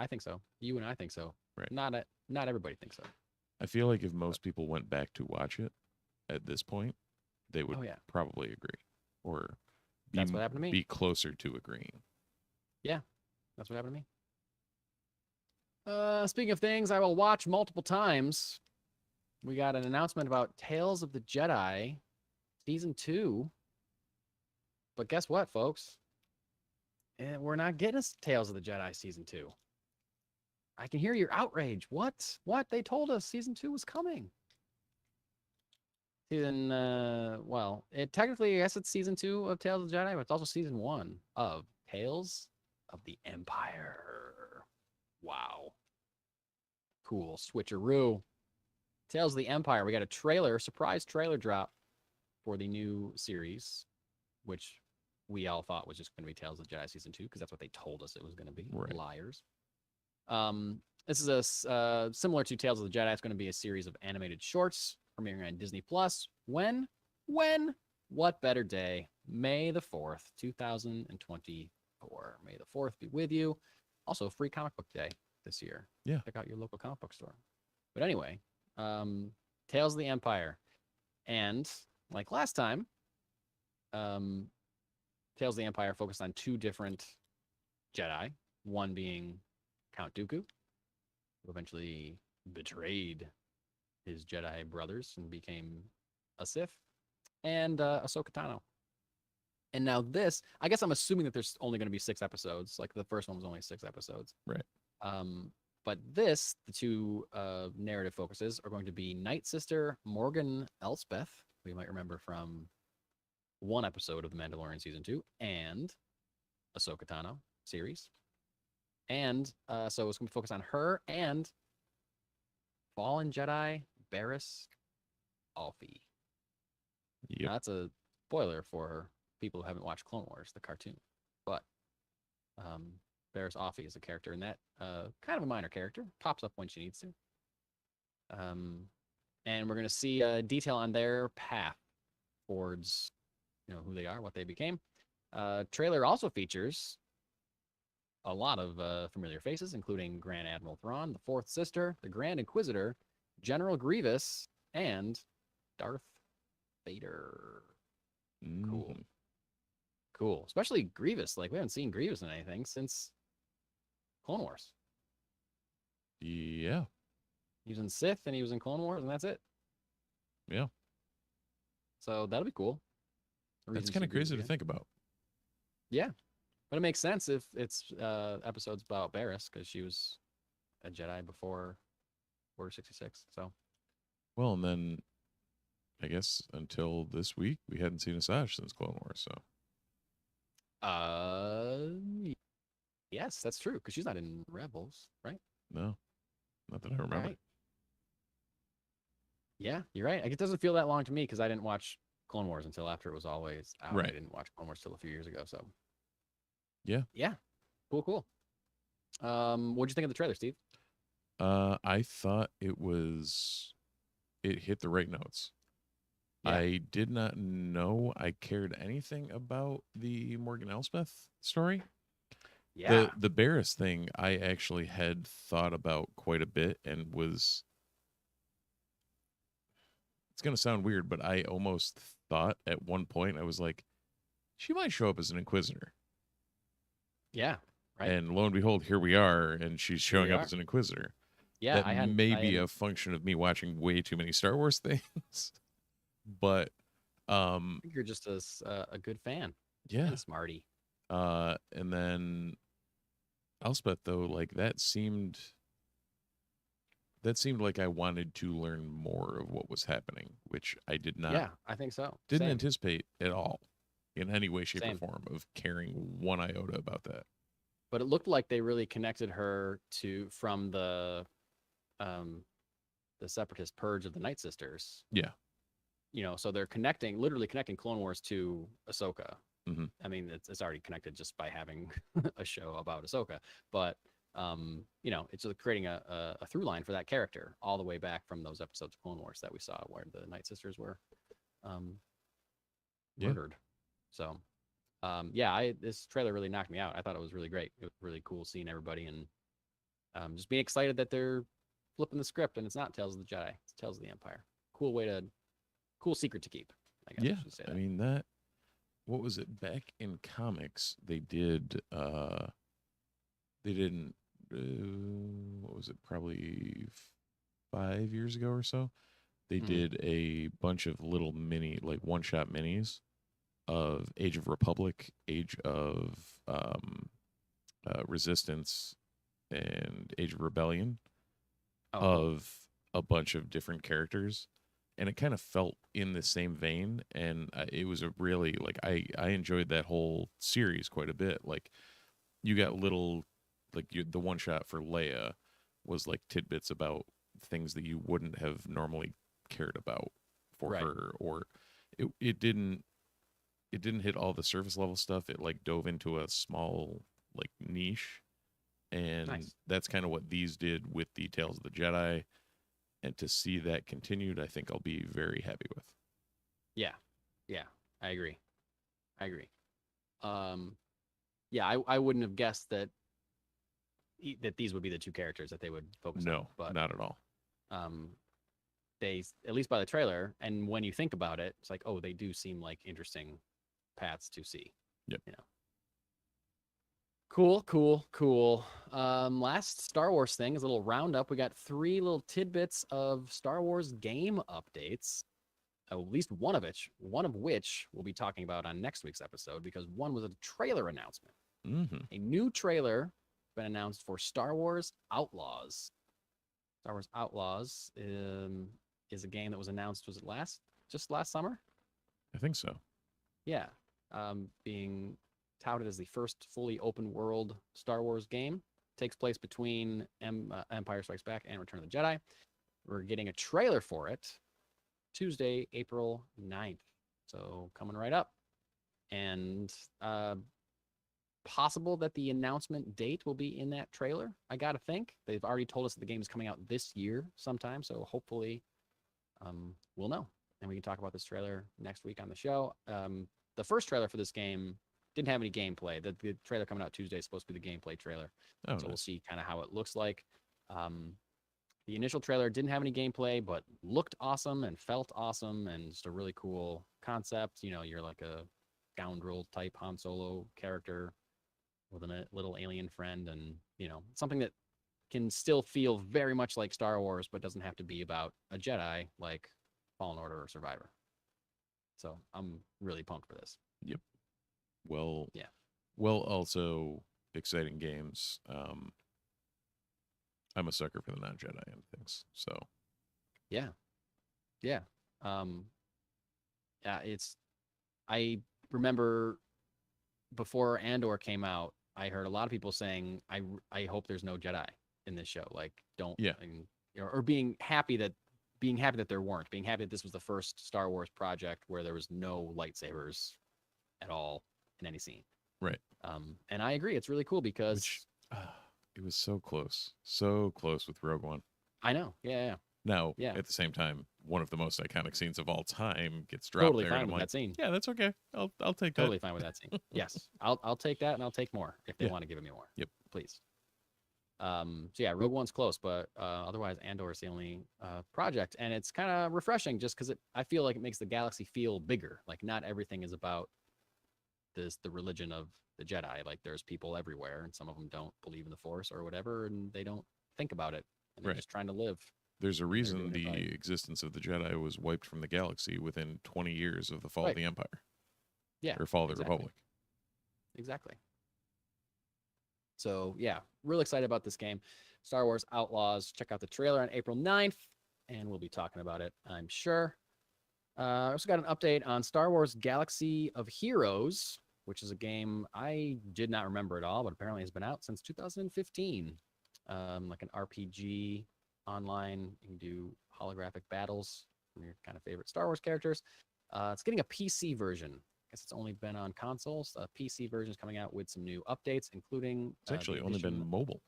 I think so. You and I think so. Right. Not everybody thinks so. I feel like if most people went back to watch it at this point, they would Oh yeah, probably agree, or that's what happened to me. be closer to agreeing. That's what happened to me. Speaking of things I will watch multiple times, we got an announcement about Tales of the Jedi Season 2. But guess what, folks? We're not getting us Tales of the Jedi Season 2. I can hear your outrage. What? They told us Season 2 was coming. Well, it technically, I guess it's Season 2 of Tales of the Jedi, but it's also Season 1 of Tales of the Empire. Wow. Cool. Switcheroo. Tales of the Empire. We got a surprise trailer drop for the new series, which we all thought was just going to be Tales of the Jedi Season 2, because that's what they told us it was going to be. Right. Liars. This is a similar to Tales of the Jedi. It's going to be a series of animated shorts premiering on Disney Plus. When? What better day? May the 4th, 2024. May the 4th be with you. Also, free comic book day this year. Yeah. Check out your local comic book store. But anyway, Tales of the Empire. And like last time, Tales of the Empire focused on 2 different Jedi. One being Count Dooku, who eventually betrayed his Jedi brothers and became a Sith, and Ahsoka Tano. And now this, I guess I'm assuming that there's only going to be 6 episodes. Like the first one was only 6 episodes. Right. But this, the 2 narrative focuses are going to be Night Sister Morgan Elspeth, who you might remember from 1 episode of The Mandalorian Season 2, and Ahsoka Tano series. And so it's going to focus on her and fallen Jedi Barriss Offee. Yep. Now, that's a spoiler for people who haven't watched Clone Wars, the cartoon. But Barriss Offee is a character in that, kind of a minor character, pops up when she needs to. And we're going to see detail on their path towards, who they are, what they became. Trailer also features a lot of familiar faces, including Grand Admiral Thrawn, the Fourth Sister, the Grand Inquisitor, General Grievous, and Darth Vader. Cool. Mhm. Cool. Especially Grievous. Like, we haven't seen Grievous in anything since Clone Wars. Yeah. He was in Sith and he was in Clone Wars, and that's it. Yeah. So that'll be cool. The That's reason kind she of crazy agreed to think about. Yeah, but it makes sense if it's episodes about Barris because she was a Jedi before Order 66. So Well, and then I guess until this week, we hadn't seen Asajj since Clone Wars. So uh, yes, that's true because she's not in Rebels, right? no, not that I remember. Right. Yeah, you're right. Like, it doesn't feel that long to me because I didn't watch Clone Wars until after it was always out. Right. I didn't watch Clone Wars till a few years ago. So Yeah. yeah, cool. What'd you think of the trailer, Steve? I thought it hit the right notes. Yeah. I did not know I cared anything about the Morgan Elsbeth story. Yeah, The Barris thing, I actually had thought about quite a bit and was. It's going to sound weird, but I almost thought at one point, I was like, she might show up as an Inquisitor. yeah, right. And lo and behold, here we are, and she's showing we up are. as an Inquisitor. Yeah, That may be a function of me watching way too many Star Wars things. But I think you're just a good fan. yeah. And smarty. And then Elspeth, though, like that seemed like I wanted to learn more of what was happening, which I did not. Yeah, I think so. Didn't Same. anticipate at all in any way, shape, Same. or form of caring one iota about that. But it looked like they really connected her from the Separatist purge of the Night Sisters. Yeah. You know, so they're literally connecting Clone Wars to Ahsoka. Mm-hmm. I mean, it's already connected just by having a show about Ahsoka. But you know, it's creating a through line for that character all the way back from those episodes of Clone Wars that we saw where the Night Sisters were murdered. So yeah, this trailer really knocked me out. I thought it was really great. It was really cool seeing everybody and just being excited that they're flipping the script and it's not Tales of the Jedi, it's Tales of the Empire. Cool secret to keep. I guess Yeah, I should say that. I mean what was it back in comics? They did. They didn't. What was it? Probably 5 years ago or so. They did a bunch of little mini, like one-shot minis of Age of Republic, Age of Resistance, and Age of Rebellion of a bunch of different characters. And it kind of felt in the same vein, and it was a really like I enjoyed that whole series quite a bit. Like you got little like the one shot for Leia was like tidbits about things that you wouldn't have normally cared about for her, or it didn't hit all the surface level stuff. It like dove into a small like niche, and that's kind of what these did with the Tales of the Jedi. And to see that continued, I think I'll be very happy with. Yeah, I agree. Yeah, I wouldn't have guessed that these would be the two characters that they would focus on. No, but not at all. They, at least by the trailer, and when you think about it, it's like, oh, they do seem like interesting paths to see. Yep. You know. Cool. Last Star Wars thing is a little roundup. We got 3 little tidbits of Star Wars game updates. At least one of which we'll be talking about on next week's episode, because one was a trailer announcement. Mm-hmm. A new trailer has been announced for Star Wars Outlaws. Star Wars Outlaws is a game that was announced, was it last summer? I think so. Yeah. Being touted as the first fully open world Star Wars game. Takes place between Empire Strikes Back and Return of the Jedi. We're getting a trailer for it Tuesday, April 9th. So coming right up. And possible that the announcement date will be in that trailer, I gotta think. They've already told us that the game is coming out this year sometime, so hopefully we'll know. And we can talk about this trailer next week on the show. The first trailer for this game didn't have any gameplay. The trailer coming out Tuesday is supposed to be the gameplay trailer. So nice. We'll see kind of how it looks like. The initial trailer didn't have any gameplay, but looked awesome and felt awesome, and just a really cool concept. You know, you're like a scoundrel type Han Solo character with a little alien friend, and you know, something that can still feel very much like Star Wars, but doesn't have to be about a Jedi like Fallen Order or Survivor. So I'm really pumped for this. Well, Yeah. Well, also exciting games. I'm a sucker for the non-Jedi and things. So Yeah. Yeah. Yeah, I remember before Andor came out, I heard a lot of people saying, I hope there's no Jedi in this show. Like, don't, Yeah. or being happy that there weren't, being happy that this was the first Star Wars project where there was no lightsabers at all in any scene. right, And I agree. It's really cool because which it was so close with Rogue One. I know. Yeah. Now, Yeah. at the same time, one of the most iconic scenes of all time gets dropped Totally there, fine and I'm with like, that scene. yeah, that's okay. I'll take Totally that. fine with that scene. Yes. I'll take that and I'll take more if they Yeah. want to give me more. Yep. Please. So yeah, Rogue One's close, but otherwise Andor is the only project, and it's kind of refreshing just because I feel like it makes the galaxy feel bigger. Like not everything is about the religion of the Jedi. Like there's people everywhere, and some of them don't believe in the Force or whatever, and they don't think about it, and they're Right. just trying to live. There's a they're reason doing it the right. existence of the Jedi was wiped from the galaxy within 20 years of the fall Right. of the Empire. Yeah, Or fall of the exactly. Republic. Exactly. So yeah, real excited about this game. Star Wars Outlaws. Check out the trailer on April 9th, and we'll be talking about it, I'm sure. I also got an update on Star Wars Galaxy of Heroes, which is a game I did not remember at all, but apparently has been out since 2015. Like an RPG online. You can do holographic battles from your kind of favorite Star Wars characters. It's getting a PC version. I guess it's only been on consoles. A PC version is coming out with some new updates, including It's actually the only been addition- mobile.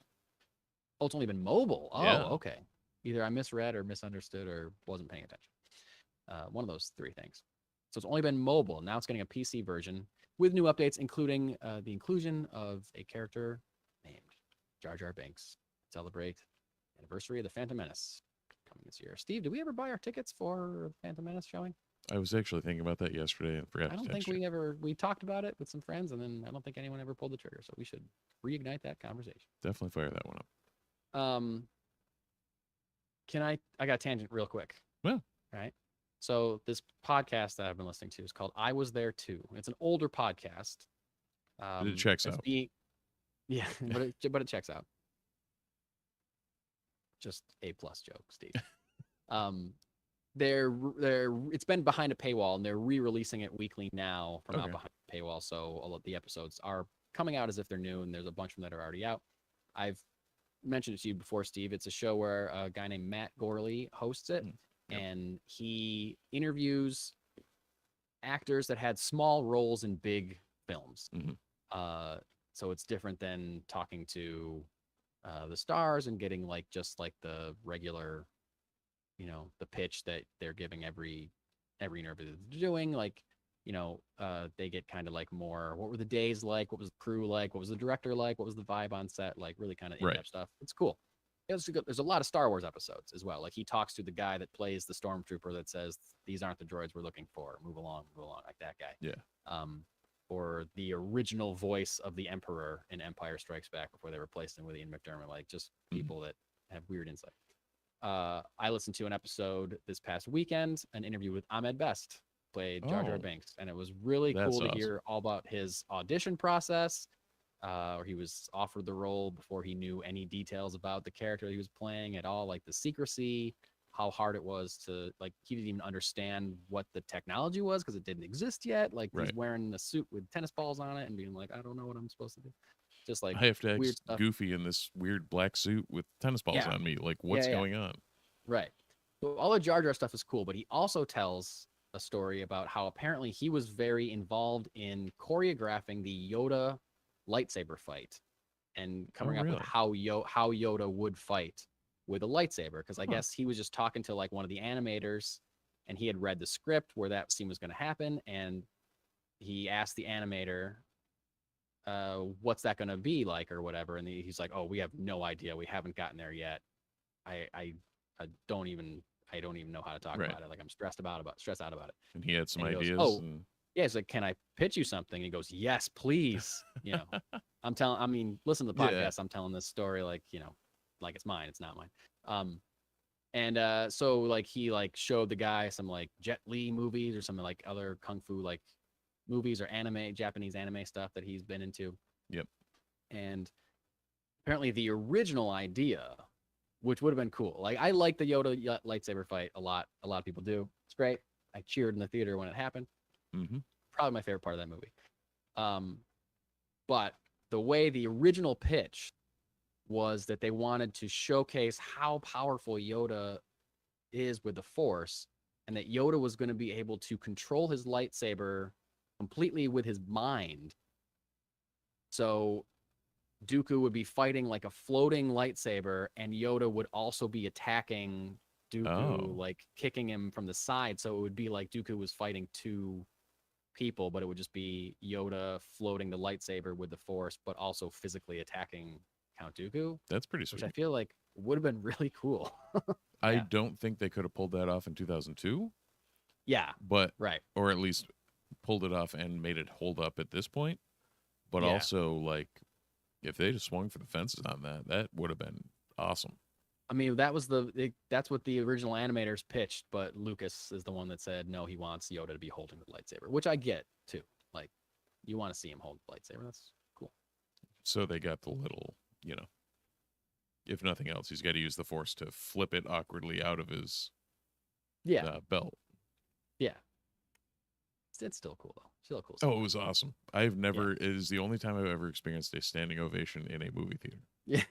Oh, it's only been mobile. Oh, Yeah. okay. Either I misread or misunderstood or wasn't paying attention. One of those three things. So it's only been mobile. Now it's getting a PC version with new updates, including the inclusion of a character named Jar Jar Binks. Celebrate the anniversary of the Phantom Menace coming this year. Steve, did we ever buy our tickets for the Phantom Menace showing? I was actually thinking about that yesterday and forgot I to don't text think you. we talked about it with some friends, and then I don't think anyone ever pulled the trigger. So we should reignite that conversation. Definitely fire that one up. I got a tangent real quick. Yeah. All right. So this podcast that I've been listening to is called I Was There Too. It's an older podcast. It checks it's out. Yeah, but it checks out. Just A+ joke, Steve. It's been behind a paywall, and they're re-releasing it weekly now from out Okay. behind the paywall. So all of the episodes are coming out as if they're new, and there's a bunch of them that are already out. I've mentioned it to you before, Steve. It's a show where a guy named Matt Gorley hosts it, Yep. and he interviews actors that had small roles in big films. Mhm. So it's different than talking to the stars and getting like just like the regular, the pitch that they're giving every interview that they're doing. Like, they get kind of like more, what were the days like? What was the crew like? What was the director like? What was the vibe on set? Like really kind of in-depth Right. stuff. It's cool. There's a lot of Star Wars episodes as well. Like he talks to the guy that plays the stormtrooper that says, "These aren't the droids we're looking for. Move along, like that guy." Yeah. Or the original voice of the Emperor in Empire Strikes Back before they replaced him with Ian McDermott. Like just people that have weird insight. I listened to an episode this past weekend, an interview with Ahmed Best, played Jar Jar Oh. Binks, and it was really That's cool to awesome. hear all about his audition process. Where he was offered the role before he knew any details about the character he was playing at all, like the secrecy, how hard it was to, like, he didn't even understand what the technology was because it didn't exist yet. Like he's Right. wearing a suit with tennis balls on it and being like, I don't know what I'm supposed to do. Just like I have to weird act stuff. goofy in this weird black suit with tennis balls Yeah. on me. Like, what's Yeah. going on? Right. So all the Jar Jar stuff is cool, but he also tells a story about how apparently he was very involved in choreographing the Yoda lightsaber fight and coming up with really? how Yoda would fight with a lightsaber. Because I Huh. guess he was just talking to like one of the animators, and he had read the script where that scene was going to happen, and he asked the animator, "What's that going to be like, or whatever?" And he's like, "Oh, we have no idea. We haven't gotten there yet. I don't even know how to talk Right. about it. Like I'm stressed out about it." And he had some And he goes, ideas. "Oh." And Yeah, he's like, "Can I pitch you something?" And he goes, "Yes, please." Listen to the Yeah. podcast. I'm telling this story like, like it's mine. It's not mine. And so like he like showed the guy some like Jet Li movies or some like other kung fu like movies or anime, Japanese anime stuff that he's been into. Yep. And apparently the original idea, which would have been cool. Like I like the Yoda lightsaber fight a lot. A lot of people do. It's great. I cheered in the theater when it happened. Mm-hmm. Probably my favorite part of that movie. But the way the original pitch was that they wanted to showcase how powerful Yoda is with the Force, and that Yoda was going to be able to control his lightsaber completely with his mind. So Dooku would be fighting like a floating lightsaber, and Yoda would also be attacking Dooku, like kicking him from the side. So it would be like Dooku was fighting two people, but it would just be Yoda floating the lightsaber with the Force, but also physically attacking Count Dooku. That's pretty Which sweet. I feel like would have been really cool. I don't think they could have pulled that off in 2002. Yeah, but right. Or at least pulled it off and made it hold up at this point. But Yeah. also, like, if they just swung for the fences on that, that would have been awesome. I mean, that's what the original animators pitched, but Lucas is the one that said no, he wants Yoda to be holding the lightsaber, which I get too. Like, you want to see him hold the lightsaber. That's cool. So they got the little, if nothing else, he's got to use the Force to flip it awkwardly out of his belt. Yeah. It's still cool though. Still cool. Oh, it was awesome. I've never. It is the only time I've ever experienced a standing ovation in a movie theater. Yeah.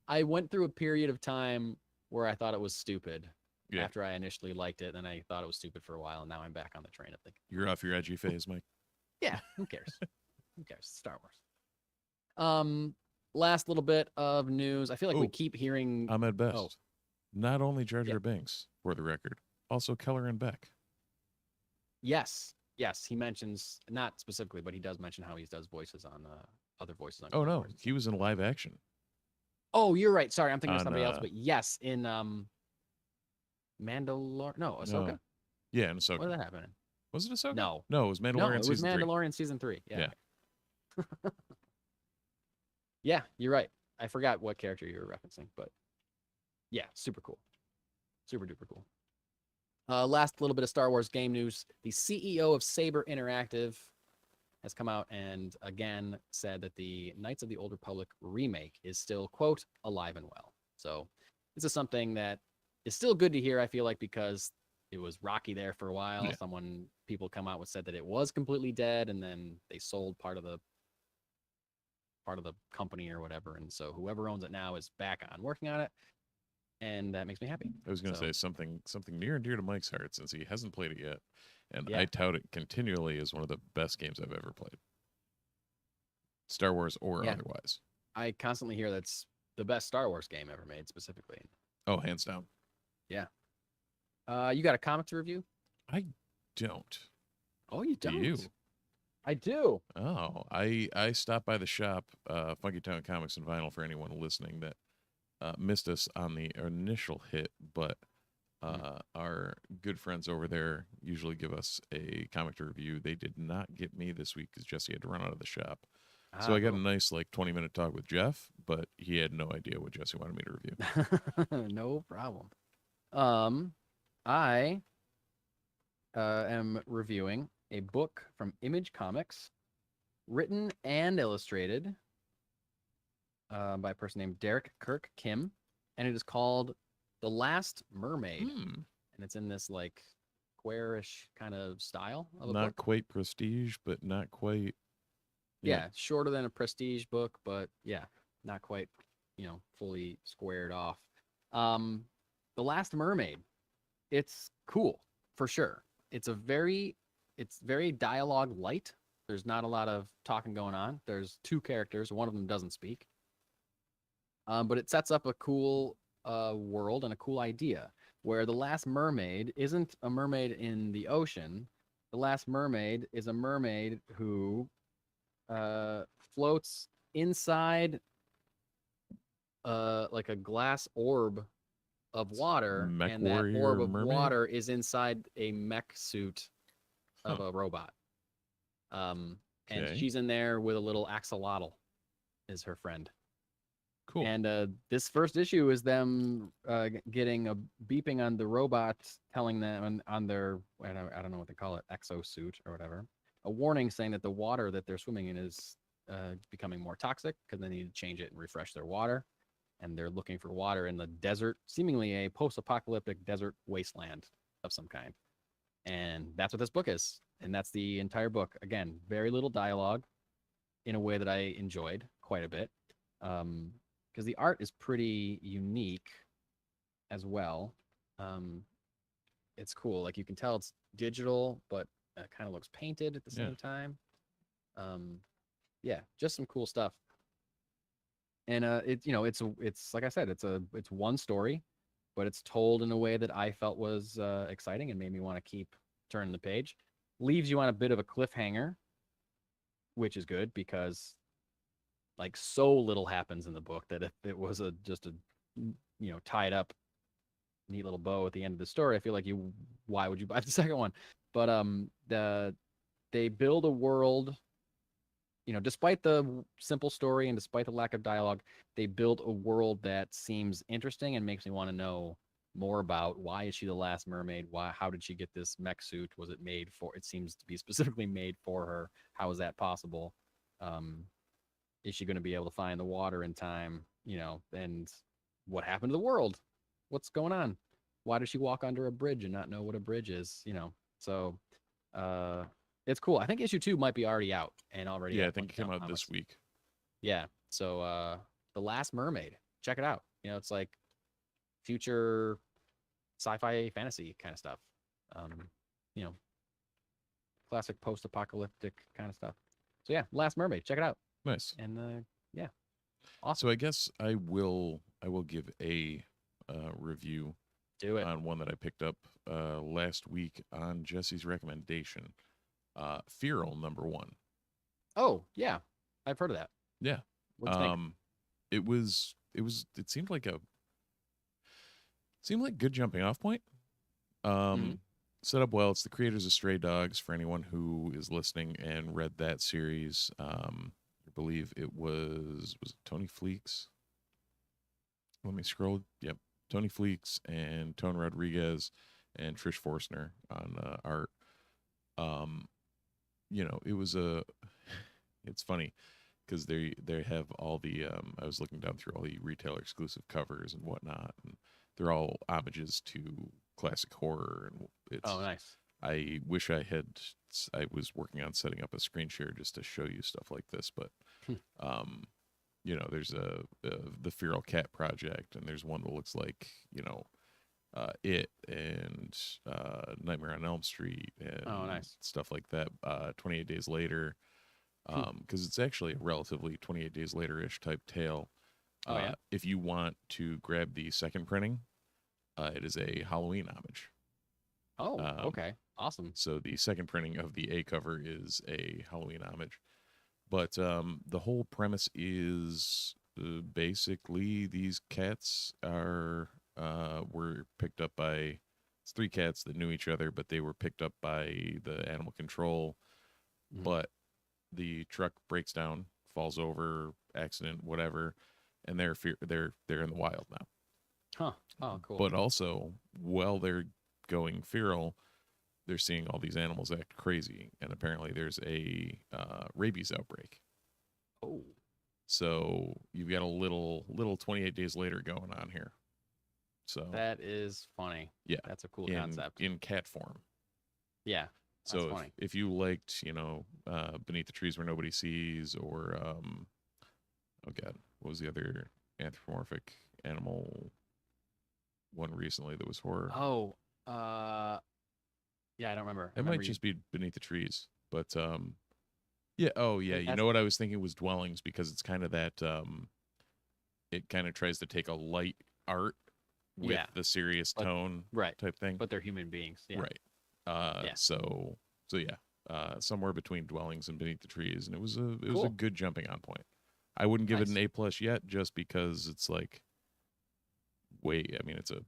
I went through a period of time where I thought it was stupid. Yeah. After I initially liked it, and I thought it was stupid for a while, and now I'm back on the train of thinking. You're off your edgy phase, Mike. Yeah, who cares? Who cares? Star Wars. Last little bit of news. I feel like we keep hearing Ahmed Best. Not only Jar Jar Binks, for the record, also Keller and Beck. Yes, he mentions, not specifically, but he does mention how he does voices on other voices on. Oh no, he was in live action. Oh, you're right. Sorry, I'm thinking of somebody else. But yes, in Mandalorian. No, Ahsoka. No. Yeah, in Ahsoka. What did that happen in? Was it Ahsoka? No, it was Mandalorian. No, it was season Mandalorian season 3. Yeah. Yeah. Yeah, you're right. I forgot what character you were referencing, but yeah, super cool, super duper cool. Last little bit of Star Wars game news. The CEO of Saber Interactive has come out and again said that the Knights of the Old Republic remake is still, quote, alive and well. So this is something that is still good to hear, I feel like, because it was rocky there for a while. Yeah. People come out and said that it was completely dead, and then they sold part of the company or whatever. And so whoever owns it now is back on working on it. And that makes me happy. I was going to say something near and dear to Mike's heart, since he hasn't played it yet. And Yeah. I tout it continually as one of the best games I've ever played. Star Wars or otherwise. I constantly hear that's the best Star Wars game ever made, specifically. Oh, hands down. Yeah. You got a comic to review? I don't. Oh, you don't? Do you? I do. Oh, I stopped by the shop, Funky Town Comics and Vinyl, for anyone listening that missed us on the initial hit, but our good friends over there usually give us a comic to review. They did not get me this week because Jesse had to run out of the shop. So I got a nice 20-minute talk with Jeff, but he had no idea what Jesse wanted me to review. No problem. I am reviewing a book from Image Comics, written and illustrated by a person named Derek Kirk Kim, and it is called The Last Mermaid. And it's in this squarish kind of style of a book. Not quite prestige, but not quite. Yeah, shorter than a prestige book, but not quite, fully squared off. The Last Mermaid. It's cool for sure. It's very dialogue light. There's not a lot of talking going on. There's two characters. One of them doesn't speak. But it sets up a cool world and a cool idea where the Last Mermaid isn't a mermaid in the ocean. The Last Mermaid is a mermaid who floats inside like a glass orb of water, Mech and that warrior orb of mermaid? water is inside a mech suit of a robot. And Okay. she's in there with a little axolotl is her friend. Cool. And this first issue is them getting a beeping on the robot, telling them on their I don't know what they call it, exosuit or whatever, a warning saying that the water that they're swimming in is becoming more toxic because they need to change it and refresh their water. And they're looking for water in the desert, seemingly a post-apocalyptic desert wasteland of some kind. And that's what this book is. And that's the entire book. Again, very little dialogue in a way that I enjoyed quite a bit. Because the art is pretty unique as well. It's cool. Like you can tell it's digital, but it kind of looks painted at the same time. Yeah, just some cool stuff. And it's like I said, it's one story, but it's told in a way that I felt was exciting and made me want to keep turning the page. Leaves you on a bit of a cliffhanger, which is good because like so little happens in the book that if it was just a tied up neat little bow at the end of the story, I feel like why would you buy the second one? But they build a world. Despite the simple story and despite the lack of dialogue, they build a world that seems interesting and makes me want to know more about why is she the last mermaid? How did she get this mech suit? Was it made for? It seems to be specifically made for her. How is that possible? Is she going to be able to find the water in time? And what happened to the world? What's going on? Why does she walk under a bridge and not know what a bridge is? So it's cool. I think issue 2 might be already out and already. Yeah, I think it came out this week. Yeah. So The Last Mermaid. Check it out. It's like future sci-fi fantasy kind of stuff. Classic post-apocalyptic kind of stuff. So yeah, Last Mermaid. Check it out. Nice. And yeah. Awesome. So I guess I will give a review. Do it. On one that I picked up last week on Jesse's recommendation. Feral #1. Oh yeah, I've heard of that. Yeah. What'd you think? It seemed like good jumping off point. Set up well. It's the creators of Stray Dogs. For anyone who is listening and read that series, I believe it was it Tony Fleeks. Let me scroll. Yep, Tony Fleeks and Tone Rodriguez and Trish Forstner on art. It was it's funny because they have all the I was looking down through all the retailer exclusive covers and whatnot, and they're all homages to classic horror, and it's nice. I wish I was working on setting up a screen share just to show you stuff like this, but there's the Feral Cat Project, and there's one that looks like It and Nightmare on Elm Street and nice. stuff like that. 28 Days Later, because it's actually a relatively 28 Days Later-ish type tale. If you want to grab the second printing, it is a Halloween homage. Oh, okay. Awesome. So the second printing of the A cover is a Halloween homage. But the whole premise is basically these cats were picked up by, it's 3 cats that knew each other, but they were picked up by the animal control. But the truck breaks down, falls over, accident, whatever, and they're in the wild now. Huh. Oh, cool. But also, while they're going feral, they're seeing all these animals act crazy, and apparently there's a rabies outbreak. Oh. So you've got a little 28 Days Later going on here. So that is funny. Yeah, that's a cool concept in cat form. Yeah. So if you liked, Beneath the Trees Where Nobody Sees, or oh god, what was the other anthropomorphic animal one recently that was horror? Oh, yeah, I don't remember. It might just be Beneath the Trees, but yeah. Oh yeah, you know what I was thinking was Dwellings, because it's kind of that. It kind of tries to take a light art with the serious tone, type thing. But they're human beings, yeah. Right. So yeah. Somewhere between Dwellings and Beneath the Trees, and it was a good jumping on point. I wouldn't give it an A+ yet, just because it's like it's a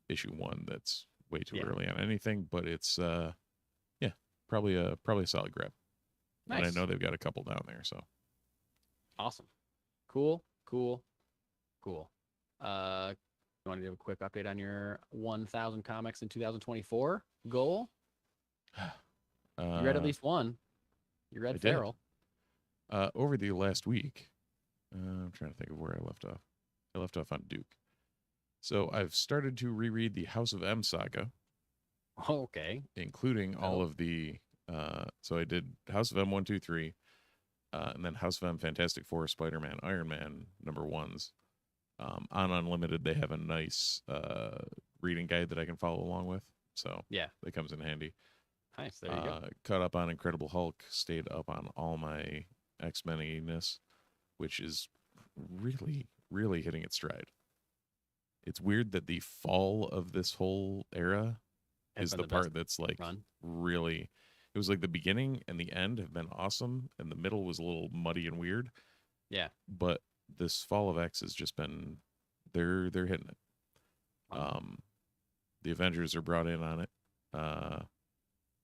issue 1 that's way too early on anything, but it's probably a solid grab. Nice. And I know they've got a couple down there, so awesome. Cool. Cool. You want to give a quick update on your 1,000 comics in 2024 goal? You read at least one. You read I did. Feral. Over the last week, I'm trying to think of where I left off. I left off on Duke. So I've started to reread the House of M saga, Okay. including all Oh. of the. So I did House of M 1, 2, 3, and then House of M, Fantastic Four, Spider-Man, Iron Man #1s. On Unlimited, they have a nice reading guide that I can follow along with. So Yeah. that comes in handy. Nice. There you go. Caught up on Incredible Hulk, stayed up on all my X-Men-ness, which is really, really hitting its stride. It's weird that the fall of this whole era Has is been the best part that's like run. really. It was like the beginning and the end have been awesome, and the middle was a little muddy and weird. Yeah. But this fall of X has just been they're hitting it. The Avengers are brought in on it.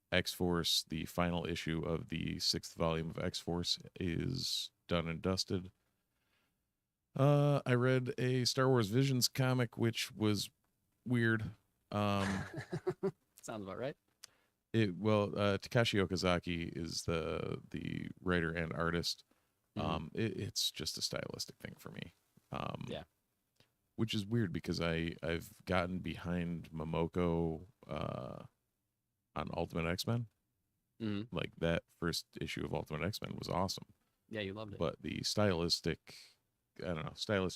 X-Force, the final issue of the 6th volume of X-Force, is done and dusted. I read a Star Wars Visions comic, which was weird. Sounds about right. Takashi Okazaki is the writer and artist. It's just a stylistic thing for me. Yeah. Which is weird because I've gotten behind Momoko on Ultimate X-Men. Mm-hmm. Like that first issue of Ultimate X-Men was awesome. Yeah, you loved it. But the stylistic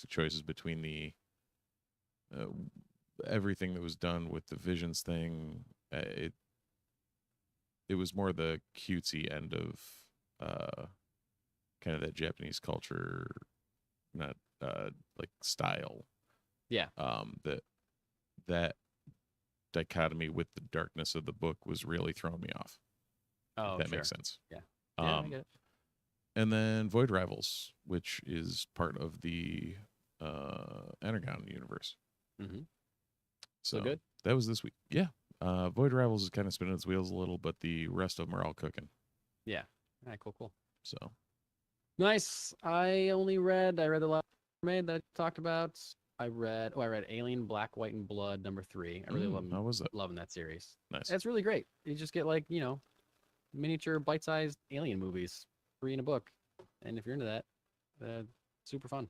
choices between the everything that was done with the Visions thing, it was more the cutesy end of kind of that Japanese culture, not like style. Yeah. That dichotomy with the darkness of the book was really throwing me off. Oh, if that sure. makes sense. Yeah. Yeah, I get it. And then Void Rivals, which is part of the Energon universe. Mm-hmm. So good? That was this week. Yeah. Void Rivals is kind of spinning its wheels a little, but the rest of them are all cooking. Yeah. All right, cool. So Nice. I read the last Mermaid that I talked about. I read Alien Black, White, and Blood #3. I really how was that? loving that series. Nice. It's really great. You just get like, miniature bite-sized alien movies free in a book. And if you're into that, super fun.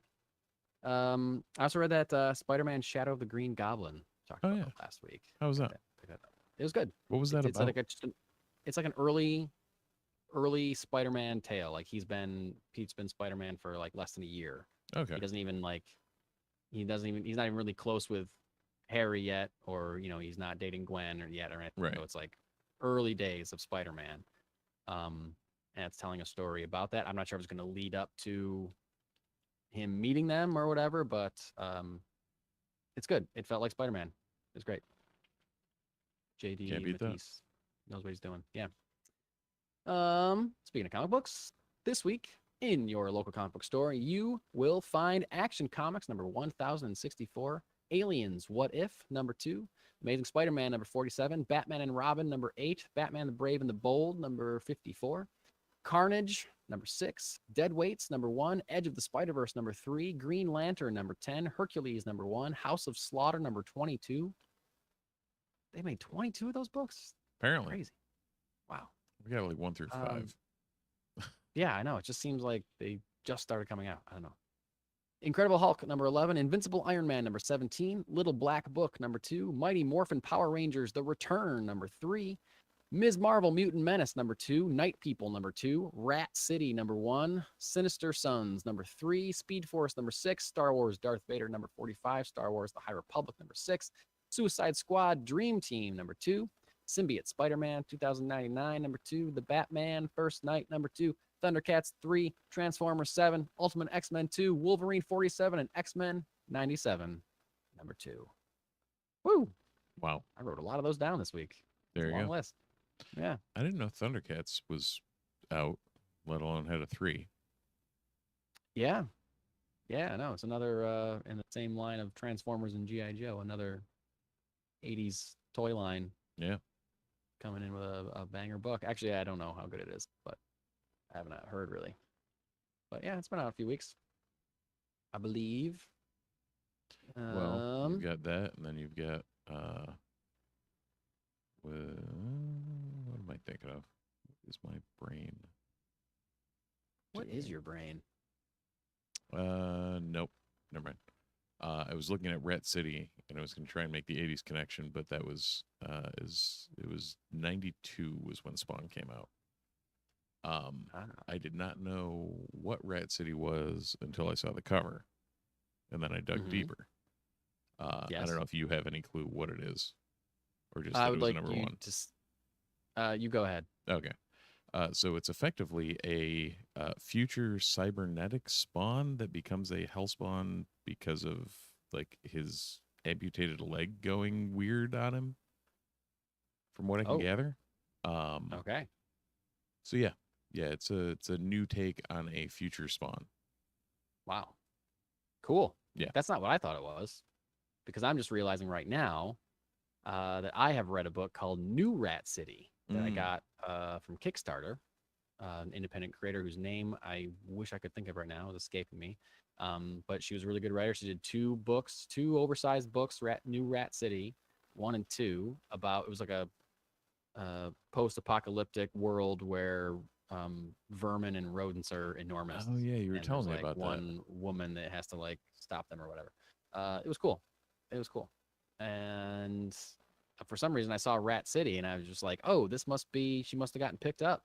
I also read that Spider-Man Shadow of the Green Goblin talked about last week. How was that? Pick that up. It was good. What was that about? It's like an early Spider-Man tale. Like Pete's been Spider-Man for like less than a year. Okay. He's not even really close with Harry yet, or he's not dating Gwen or anything. Right. So it's like early days of Spider-Man. And it's telling a story about that. I'm not sure if it's going to lead up to him meeting them or whatever, but it's good. It felt like Spider-Man. It was great. JD Can't beat that. Matisse knows what he's doing. Yeah. Speaking of comic books, this week in your local comic book store, you will find Action Comics number 1064, Aliens What If #2, Amazing Spider-Man #47, Batman and Robin #8, Batman the Brave and the Bold #54, Carnage #6, Deadweights #1, Edge of the Spider-Verse #3, Green Lantern #10, Hercules #1, House of Slaughter #22. They made 22 of those books? Apparently. Crazy. Wow. We got like 1 through 5. Yeah, I know. It just seems like they just started coming out. I don't know. Incredible Hulk #11, Invincible Iron Man #17, Little Black Book #2, Mighty Morphin Power Rangers The Return #3, Ms. Marvel Mutant Menace #2, Night People #2, Rat City #1, Sinister Sons #3, Speed Force #6, Star Wars Darth Vader #45, Star Wars The High Republic #6, Suicide Squad Dream Team #2, Symbiote Spider-Man 2099 #2, The Batman First Night #2, Thundercats 3, Transformers 7, Ultimate X-Men 2, Wolverine 47, and X-Men 97 #2. Woo! Wow. I wrote a lot of those down this week. There you Long go. list. Yeah. I didn't know Thundercats was out, let alone had a 3. Yeah. Yeah, I know. It's another in the same line of Transformers and G.I. Joe, another 80s toy line. Yeah. Coming in with a banger book. Actually, I don't know how good it is, but I haven't heard really. But yeah, it's been out a few weeks, I believe. Well, you've got that, and then you've got what am I thinking of? What is my brain? What is your brain? Nope. Never mind. I was looking at Rat City, and I was going to try and make the '80s connection, but that was it was '92 was when Spawn came out. I did not know what Rat City was until I saw the cover, and then I dug deeper. Yes. I don't know if you have any clue what it is, or just I that would it was like number you one. you go ahead. Okay. So it's effectively a future cybernetic spawn that becomes a hellspawn because of like his amputated leg going weird on him, from what I can gather. Okay. So yeah, it's a new take on a future spawn. Wow. Cool. Yeah. That's not what I thought it was, because I'm just realizing right now that I have read a book called New Rat City that I got from Kickstarter, an independent creator whose name I wish I could think of right now. It's escaping me. But she was a really good writer. She did two oversized books, New Rat City 1 and 2, about, it was like a post-apocalyptic world where vermin and rodents are enormous. Oh yeah, you were telling me like about one woman that has to like stop them or whatever. It was cool. And for some reason I saw Rat City and I was just like, oh, she must have gotten picked up.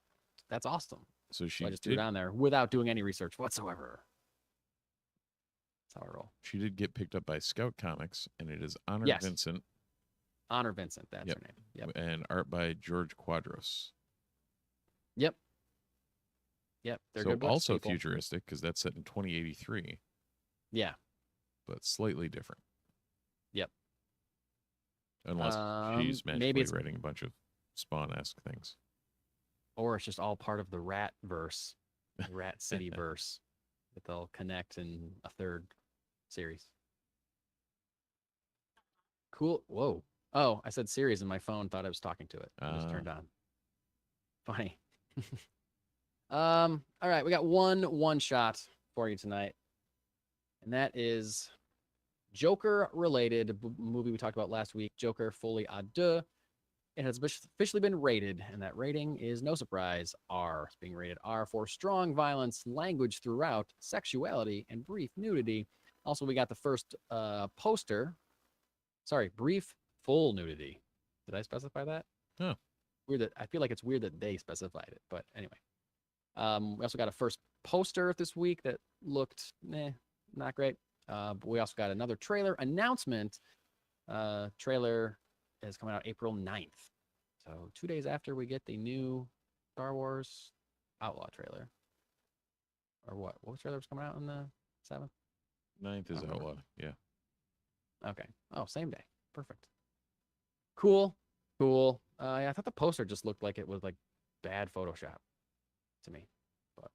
That's awesome. that. So I just threw it on there without doing any research whatsoever. That's how I roll. She did get picked up by Scout Comics, and it is Honor Vincent. Honor Vincent, that's her name. Yep. And art by George Quadros. Yep. They're so good books, also people. futuristic, because that's set in 2083. Yeah. But slightly different. Yep. Unless she's maybe magically it's, writing a bunch of Spawn-esque things. or it's just all part of the Rat verse, Rat City verse, that they'll connect in a third series. Cool. Whoa. Oh, I said series and my phone thought I was talking to it. It was turned on. Funny. All right, we got one shot for you tonight, and that is Joker related movie we talked about last week, Joker Folie à Deux. It has officially been rated, and that rating is no surprise, R. It's being rated R for strong violence, language throughout, sexuality, and brief nudity. Also, we got the first poster. Sorry, brief full nudity. Did I specify that? Oh. Weird that I feel like it's weird that they specified it, but anyway. We also got a first poster this week that looked not great. But we also got another trailer announcement. Trailer is coming out April 9th. So 2 days after we get the new Star Wars Outlaw trailer. Or what? What trailer was coming out on the 7th? 9th is Outlaw, yeah. Okay. Oh, same day. Perfect. Cool. I thought the poster just looked like it was like bad Photoshop to me. But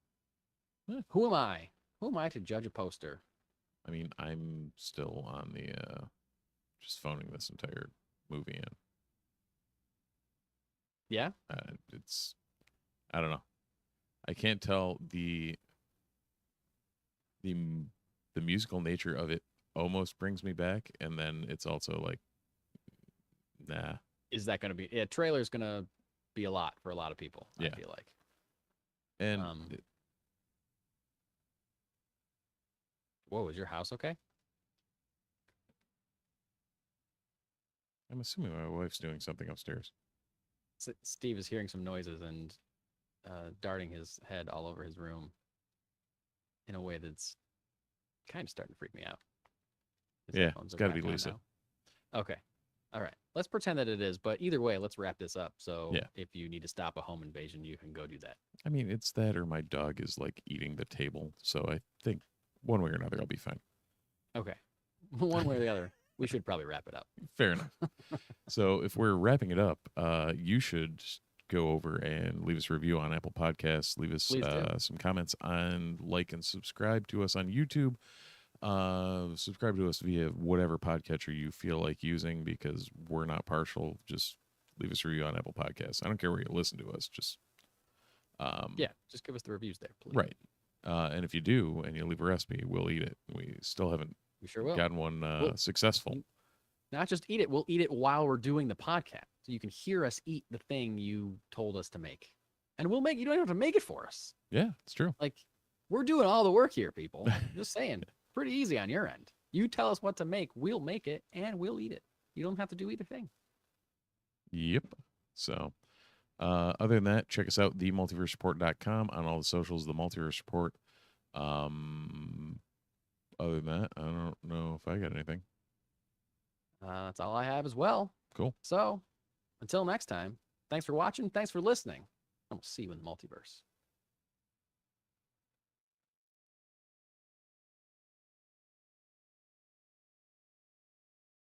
who am I? Who am I to judge a poster? I mean, I'm still on the just phoning this entire movie in. Yeah? It's, I don't know. I can't tell the musical nature of it almost brings me back, and then it's also like, nah. Is that going to be? Yeah, trailer's going to be a lot for a lot of people. Yeah. I feel like. And whoa, is your house okay? I'm assuming my wife's doing something upstairs. Steve is hearing some noises and darting his head all over his room in a way that's kind of starting to freak me out. Yeah, it's got to be Lisa. Okay. All right. Let's pretend that it is, but either way, let's wrap this up. So yeah. If you need to stop a home invasion, you can go do that. I mean, it's that or my dog is like eating the table. So I think one way or another, I'll be fine. Okay. One way or the other. We should probably wrap it up. Fair enough. So if we're wrapping it up, you should go over and leave us a review on Apple Podcasts. Leave us some comments on, like, and subscribe to us on YouTube. Subscribe to us via whatever podcatcher you feel like using, because we're not partial. Just leave us a review on Apple Podcasts. I don't care where you listen to us. Just just give us the reviews there, please. Right. And if you do and you leave a recipe, we'll eat it. We still haven't We sure will. gotten one Well, successful. Not just eat it, we'll eat it while we're doing the podcast. So you can hear us eat the thing you told us to make. And we'll make, you don't have to make it for us. Yeah, it's true. Like, we're doing all the work here, people. Just saying, pretty easy on your end. You tell us what to make, we'll make it, and we'll eat it. You don't have to do either thing. Yep. So, other than that, check us out, themultiverseport.com, on all the socials, the Multiverse Report. Other than that, I don't know if I got anything. That's all I have as well. Cool. So, until next time, thanks for watching, thanks for listening, and we'll see you in the multiverse.